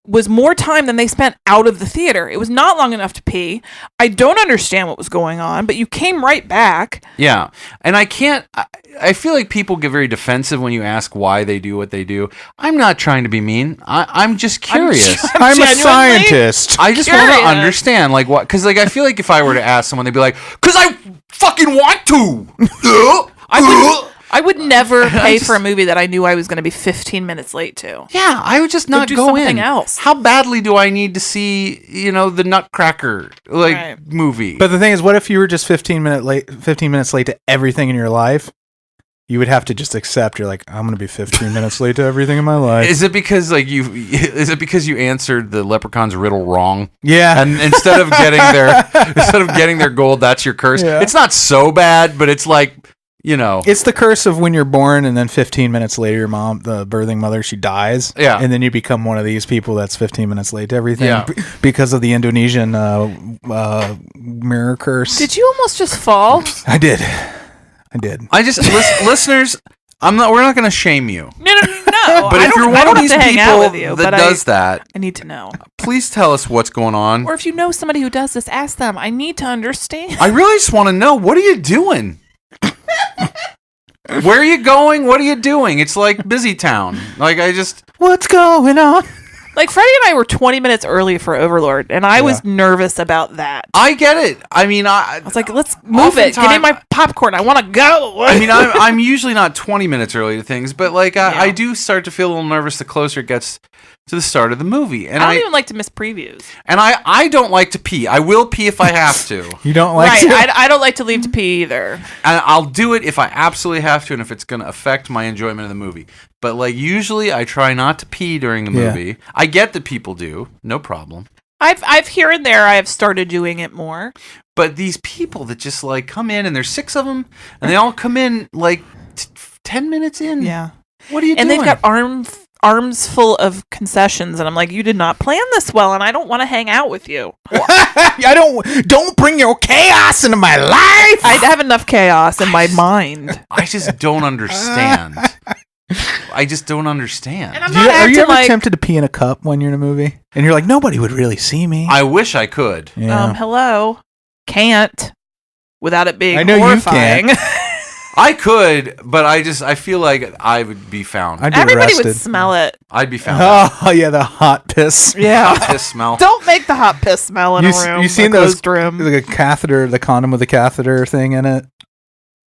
D: was more time than they spent out of the theater. It was not long enough to pee. I don't understand what was going on, but you came right back.
C: Yeah. And I feel like people get very defensive when you ask why they do what they do. I'm not trying to be mean. I'm just curious.
B: I'm a scientist.
C: I just want to understand, like, what, because, like, I feel like if I were to ask someone, they'd be like, because I fucking want to.
D: I would never pay for a movie that I knew I was going to be 15 minutes late to.
C: Yeah, I would just not
D: do
C: go
D: something
C: in.
D: else.
C: How badly do I need to see, the Nutcracker movie?
B: But the thing is, what if you were just 15 minutes late to everything in your life? You would have to just accept. You're like, I'm going to be 15 minutes late to everything in my life.
C: Is it because you answered the leprechaun's riddle wrong?
B: Yeah.
C: And instead of getting their gold, that's your curse.
B: Yeah.
C: It's not so bad, but it's like,
B: It's the curse of when you're born and then 15 minutes later your mom, the birthing mother, she dies.
C: Yeah.
B: And then you become one of these people that's 15 minutes late to everything.
C: Yeah.
B: Because of the Indonesian mirror curse.
D: Did you almost just fall?
B: I did.
C: I just listeners, we're not going to shame you.
D: No.
C: But if you're one of these people that does that,
D: I need to know.
C: please tell us what's going on.
D: Or if you know somebody who does this, ask them. I need to understand.
C: I really just want to know, what are you doing? Where are you going? What are you doing? It's like Busy Town. Like,
B: what's going on?
D: Like, Freddie and I were 20 minutes early for Overlord, and I was nervous about that.
C: I get it. I mean, I
D: was like, let's move it. Give me my popcorn. I want to go.
C: I mean, I'm usually not 20 minutes early to things, but like I do start to feel a little nervous the closer it gets to the start of the movie. And
D: I don't even like to miss previews.
C: And I don't like to pee. I will pee if I have to.
B: You don't like to?
D: I don't like to leave to pee either.
C: And I'll do it if I absolutely have to and if it's going to affect my enjoyment of the movie. But like usually I try not to pee during the movie. Yeah. I get that people do. No problem.
D: I've here and there I have started doing it more.
C: But these people that just like come in and there's 6 of them and they all come in like 10 minutes in.
D: Yeah.
C: What are you doing?
D: And they've got arms full of concessions, and I'm like, you did not plan this well, and I don't want to hang out with you.
B: Don't bring your chaos into my life.
D: I have enough chaos in my mind.
C: I just don't understand. I just don't understand.
D: And
B: are you ever tempted to pee in a cup when you're in a movie? And you're like, nobody would really see me.
C: I wish I could.
B: Yeah.
D: Hello. Can't. Without it being
B: I know
D: horrifying.
B: You can't.
C: I could, but I feel like I would be found.
B: I'd be
D: Everybody
B: arrested.
D: would smell it.
C: I'd be found.
B: Oh yeah, the hot piss.
D: Yeah.
C: Hot piss smell.
D: Don't make the hot piss smell in a room.
B: You seen
D: a
B: those
D: closed room?
B: like a catheter, the condom with the catheter thing in it?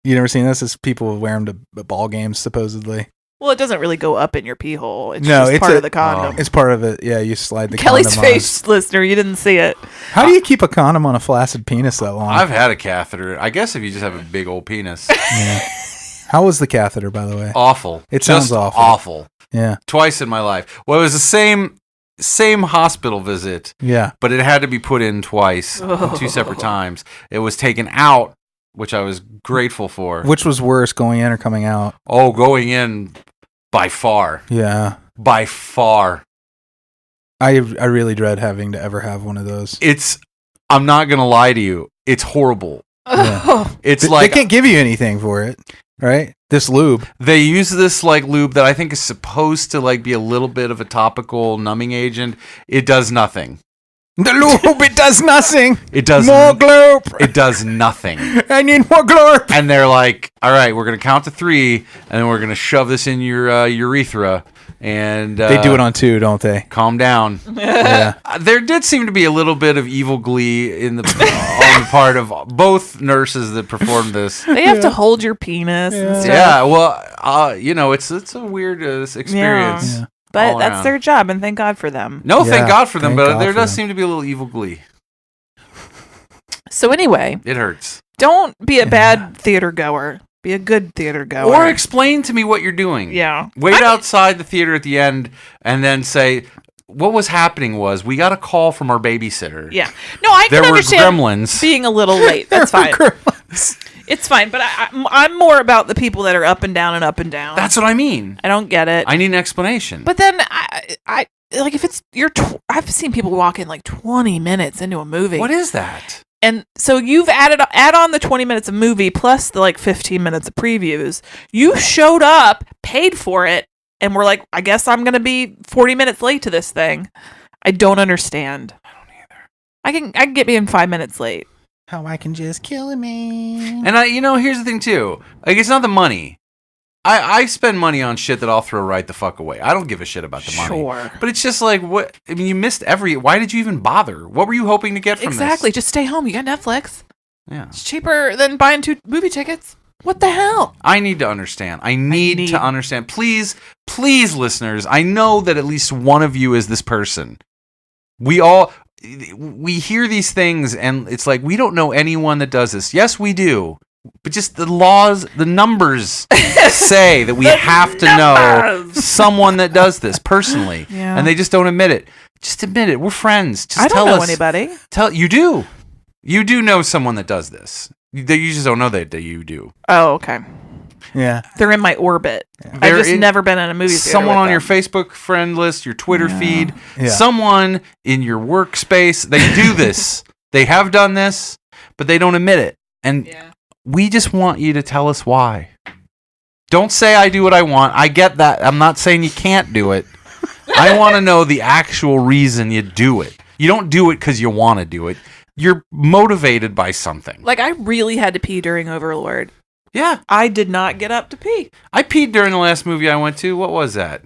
B: You never seen this? It's people wear them to ball games supposedly.
D: Well, it doesn't really go up in your pee hole. It's
B: No,
D: just
B: it's
D: part
B: a-
D: of the condom.
B: It's part of it. Yeah, you slide the
D: Kelly's
B: condom
D: face, listener, you didn't see it.
B: on. How do you keep a condom on a flaccid penis that long?
C: I've had a catheter. I guess if you just have a big old penis.
B: Yeah. How was the catheter, by the way?
C: Awful.
B: It
C: Just
B: sounds awful.
C: Awful.
B: Yeah.
C: Twice in my life. Well, it was the same hospital visit,
B: Yeah.
C: but it had to be put in twice, two separate times. It was taken out, which I was grateful for.
B: Which was worse, going in or coming out?
C: Oh, going in by far.
B: Yeah.
C: By far.
B: I really dread having to ever have one of those.
C: I'm not going to lie to you. It's horrible.
B: Yeah.
C: It's
B: They
C: like
B: can't give you anything for it, right? This lube.
C: they use this like lube that I think is supposed to like be a little bit of a topical numbing agent. It does nothing.
B: The lube, it does nothing.
C: It does
B: More globe.
C: It does nothing.
B: I need more globe.
C: And they're like, all right, we're going to count to 3, and then we're going to shove this in your urethra. And
B: They do it on 2, don't they?
C: calm down.
B: Yeah.
C: There did seem to be a little bit of evil glee on the part of both nurses that performed this.
D: They have to hold your penis and stuff.
C: Yeah, well, it's a weird experience.
B: Yeah.
D: But
C: all
D: that's
C: around.
D: their job, and thank God for them.
C: No,
B: Yeah,
C: thank God for them,
B: thank
C: but
B: God
C: there
B: for
C: does
B: them.
C: seem to be a little evil glee.
D: So anyway,
C: It hurts.
D: don't be a bad theater goer. Be a good theater goer.
C: Or explain to me what you're doing.
D: Yeah.
C: Wait outside the theater at the end and then say, what was happening was we got a call from our babysitter.
D: Yeah. No, I
C: There
D: can
C: were
D: understand
C: gremlins.
D: being a little late. That's fine. It's fine, but I'm more about the people that are up and down and up and down.
C: That's what I mean.
D: I don't get it.
C: I need an explanation.
D: But then I like if it's I've seen people walk in like 20 minutes into a movie.
C: What is that?
D: And so you've add on the 20 minutes of movie plus the like 15 minutes of previews. You showed up, paid for it, and we're like, I guess I'm going to be 40 minutes late to this thing. I don't understand.
C: I don't either.
D: I can get being 5 minutes late.
B: How I can just kill me.
C: And here's the thing too. Like, it's not the money. I spend money on shit that I'll throw right the fuck away. I don't give a shit about the money.
D: Sure.
C: But it's just like, what? I mean, you missed why did you even bother? What were you hoping to get from
D: Exactly.
C: this?
D: Just stay home. You got Netflix.
C: Yeah.
D: It's cheaper than buying 2 movie tickets. What the hell?
C: I need to understand. I need to understand. Please, listeners, I know that at least one of you is this person. We hear these things and it's like, we don't know anyone that does this. Yes, we do. But just the laws, the numbers say that we have to know someone that does this personally.
D: Yeah.
C: And they just don't admit it. Just admit it. We're friends. Just
D: I
C: tell
D: don't know
C: us.
D: anybody.
C: You do. You do know someone that does this. You just don't know that you do.
D: Oh, okay.
B: Yeah.
D: They're in my orbit. I've
C: They're
D: just
C: in-
D: never been in a movie theater.
C: Someone
D: with
C: on your
D: them.
C: Facebook friend list, your Twitter feed,
B: Yeah.
C: someone in your workspace. They do this. They have done this, but they don't admit it. And we just want you to tell us why. Don't say I do what I want. I get that. I'm not saying you can't do it. I want to know the actual reason you do it. You don't do it because you want to do it. You're motivated by something.
D: Like, I really had to pee during Overlord.
C: Yeah.
D: I did not get up to pee.
C: I peed during the last movie I went to. What was that?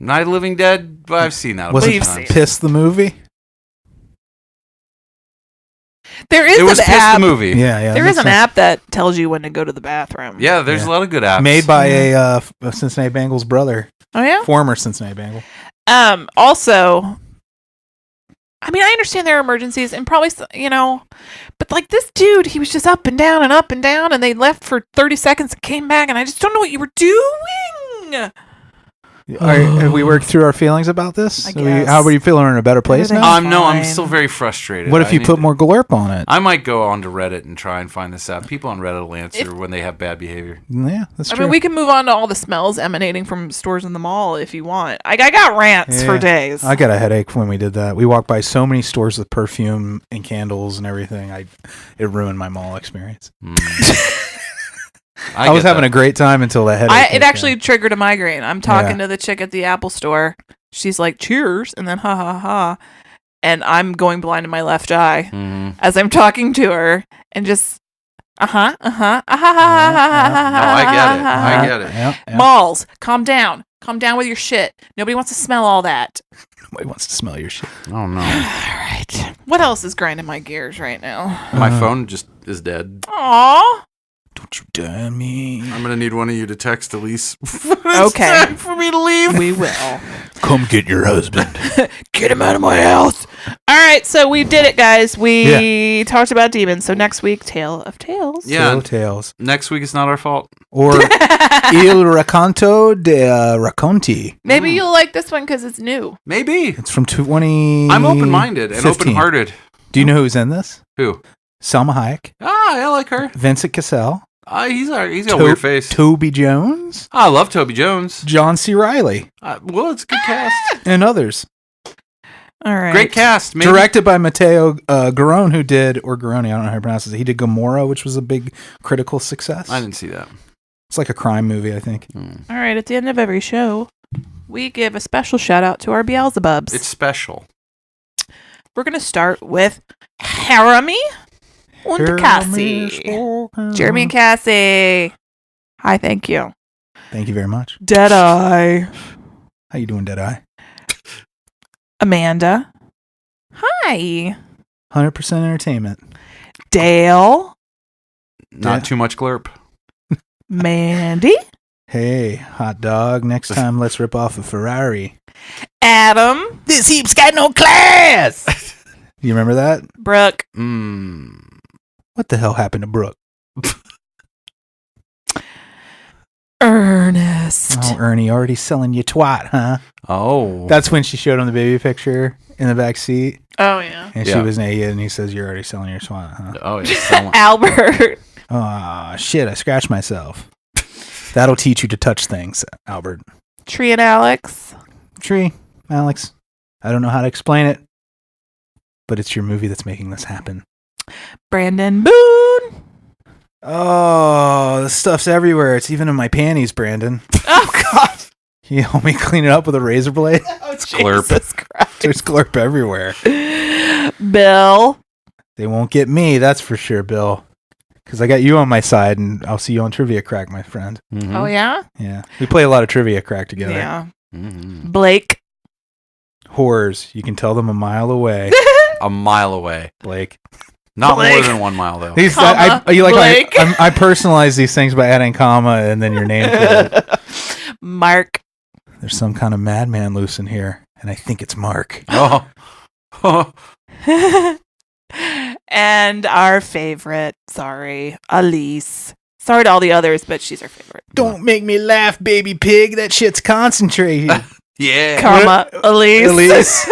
C: Night of the Living Dead? Well, I've seen that.
B: Was
C: bunch
B: it
C: of times.
B: Piss the movie?
D: There is
C: It was
D: an
C: Piss
D: app.
C: the movie.
B: Yeah.
D: There
B: that
D: is
B: makes
D: an
B: sense.
D: app that tells you when to go to the bathroom.
C: Yeah, there's a lot of good apps.
B: Made by a Cincinnati Bengals brother.
D: Oh yeah.
B: Former Cincinnati Bengal.
D: Also, I mean, I understand there are emergencies and probably, but like this dude, he was just up and down, and they left for 30 seconds and came back, and I just don't know what you were doing.
B: Have we worked through our feelings about this?
D: I guess.
B: How are you feeling? Are in a better place
D: Everything's
B: now?
C: No, I'm
D: fine.
C: still very frustrated.
B: What if you put more glurp on it?
C: I might go onto Reddit and try and find this out. People on Reddit will answer when they have bad behavior.
B: Yeah, that's
D: I
B: true.
D: mean, we can move on to all the smells emanating from stores in the mall if you want. I got rants for
B: Yeah.
D: days.
B: I got a headache when we did that. We walked by so many stores with perfume and candles and everything. It ruined my mall experience. I was having a great time until the headache.
D: It actually triggered a migraine. I'm talking to the chick at the Apple store. She's like, cheers, and then ha ha ha. And I'm going blind in my left eye as I'm talking to her. And just,
C: No, I get it.
B: Yeah.
D: Malls, calm down. Calm down with your shit. Nobody wants to smell all that.
B: Nobody wants to smell your shit.
C: Oh no.
D: All right. What else is grinding my gears right now?
C: My phone just is dead.
D: Aw.
B: Don't you dare me.
C: I'm gonna need one of you to text Elise.
D: Okay.
C: Time for me to leave.
D: We will.
B: Come get your husband.
D: Get him out of my house. All right, so we did it, guys. We talked about demons. So next week, Tale of Tales.
C: Yeah.
B: Tale Tales.
C: Next week it's not our fault.
B: Or Il Racconto de Racconti.
D: Maybe you'll like this one because it's new.
C: Maybe.
B: It's from 20.
C: I'm open-minded and
B: 15.
C: open-hearted.
B: Do you know who's in this?
C: Who?
B: Selma Hayek,
C: I like her.
B: Vincent Cassell,
C: He's got a weird face.
B: Toby Jones,
C: I love Toby Jones.
B: John C. Reilly,
C: Well, it's a good cast.
B: and others.
D: All right.
C: Great cast. Maybe.
B: Directed by Matteo Garrone, I don't know how to pronounce it. He did Gomorrah, which was a big critical success.
C: I didn't see that.
B: It's like a crime movie, I think.
D: All right, at the end of every show, we give a special shout out to our Beelzebubs.
C: It's special.
D: We're going to start with Jeremy and Cassie. Jeremy and Cassie. Hi, thank you.
B: Thank you very much.
D: Deadeye.
B: How you doing, Deadeye?
D: Amanda. Hi.
B: 100% entertainment.
D: Dale.
C: Not too much glurp.
D: Mandy.
B: Hey, hot dog. Next time, let's rip off a Ferrari.
D: Adam.
B: This heap's got no class. You remember that?
D: Brooke.
B: What the hell happened to Brooke?
D: Ernest.
B: Oh, Ernie, already selling you twat, huh?
C: Oh.
B: That's when she showed him the baby picture in the back seat.
D: Oh, yeah.
B: And she was naked, and he says, "You're already selling your twat, huh?"
C: Oh, yeah.
D: Albert.
B: Oh, shit, I scratched myself. That'll teach you to touch things, Albert.
D: Tree and Alex.
B: Tree, Alex. I don't know how to explain it, but it's your movie that's making this happen.
D: Brandon Boone.
B: Oh, the stuff's everywhere. It's even in my panties, Brandon.
D: Oh, God.
B: Can you help me clean it up with a razor blade?
D: Oh,
C: Glurp.
D: Jesus Christ.
B: There's glurp everywhere.
D: Bill.
B: They won't get me, that's for sure, Bill. Because I got you on my side, and I'll see you on Trivia Crack, my friend.
C: Mm-hmm.
D: Oh, yeah?
B: Yeah. We play a lot of Trivia Crack together.
D: Yeah.
C: Mm-hmm.
D: Blake.
B: Horrors. You can tell them a mile away,
C: A mile away.
B: Blake.
C: Not
D: Blake.
C: more than 1 mile, though.
B: These,
D: Comma, Blake.
B: I personalize these things by adding comma and then your name to it.
D: Mark.
B: There's some kind of madman loose in here, and I think it's Mark.
C: Oh.
D: And our favorite, Elise. Sorry to all the others, but she's our favorite.
B: Don't make me laugh, baby pig. That shit's concentrated.
C: Yeah.
D: Comma, Elise.
B: Elise.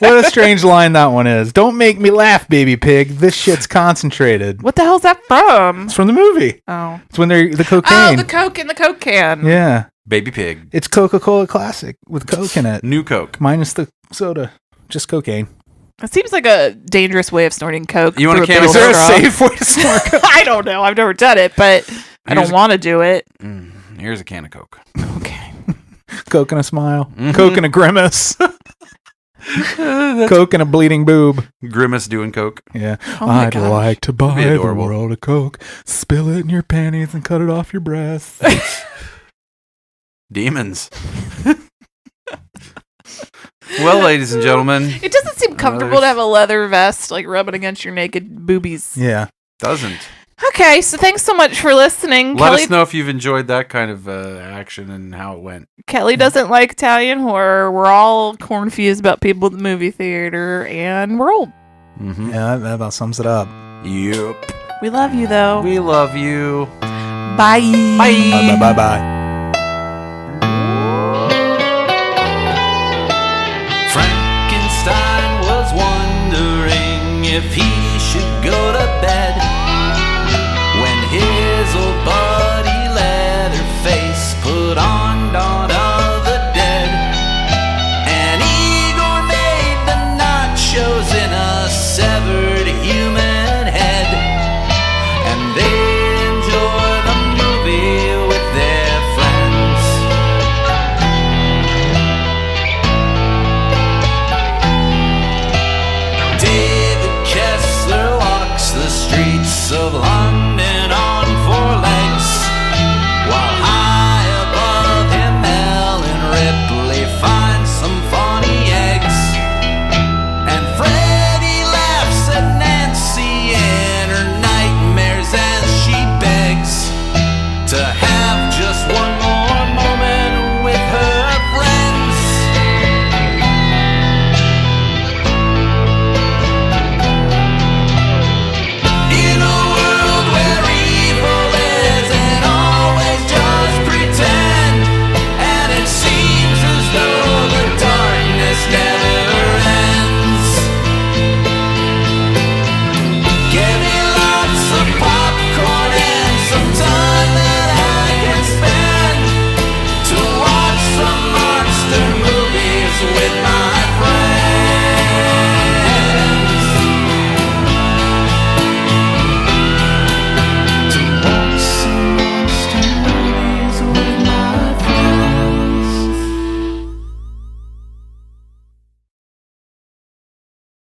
B: What a strange line that one is. Don't make me laugh, baby pig. This shit's concentrated.
D: What the hell's that from?
B: It's from the movie.
D: Oh.
B: It's when they're the
D: Oh,
B: cocaine.
D: the Coke in the Coke can.
B: Yeah.
C: Baby pig.
B: It's Coca-Cola Classic with Coke in it.
C: New Coke.
B: Minus the soda. Just cocaine.
D: It seems like a dangerous way of snorting Coke.
C: You want a
D: through
C: can of
B: Is there a
D: straw.
B: safe way to snort Coke?
D: I don't know. I've never done it, but I don't want to do it.
C: Here's a can of Coke.
D: Okay.
B: Coke and a smile.
C: Mhm.
B: Coke and a grimace. Coke and a bleeding boob.
C: Grimace doing Coke.
B: Yeah.
D: Oh my
B: I'd
D: gosh.
B: like to buy
C: That'd be
B: the
C: adorable.
B: world of Coke, spill it in your panties and cut it off your breasts.
C: Demons. Well, ladies and gentlemen,
D: It doesn't seem comfortable to have a leather vest like rubbing against your naked boobies.
B: Yeah.
C: doesn't.
D: Okay, so thanks so much for listening.
C: Let
D: Kelly,
C: us know if you've enjoyed that kind of action and how it went.
D: Kelly doesn't like Italian horror. We're all confused about people at the movie theater, and we're old.
C: Mm-hmm.
B: Yeah, that about sums it up.
C: Yep.
D: We love you, though.
C: We love you.
D: Bye.
B: Bye bye bye.
F: Frankenstein was wondering if he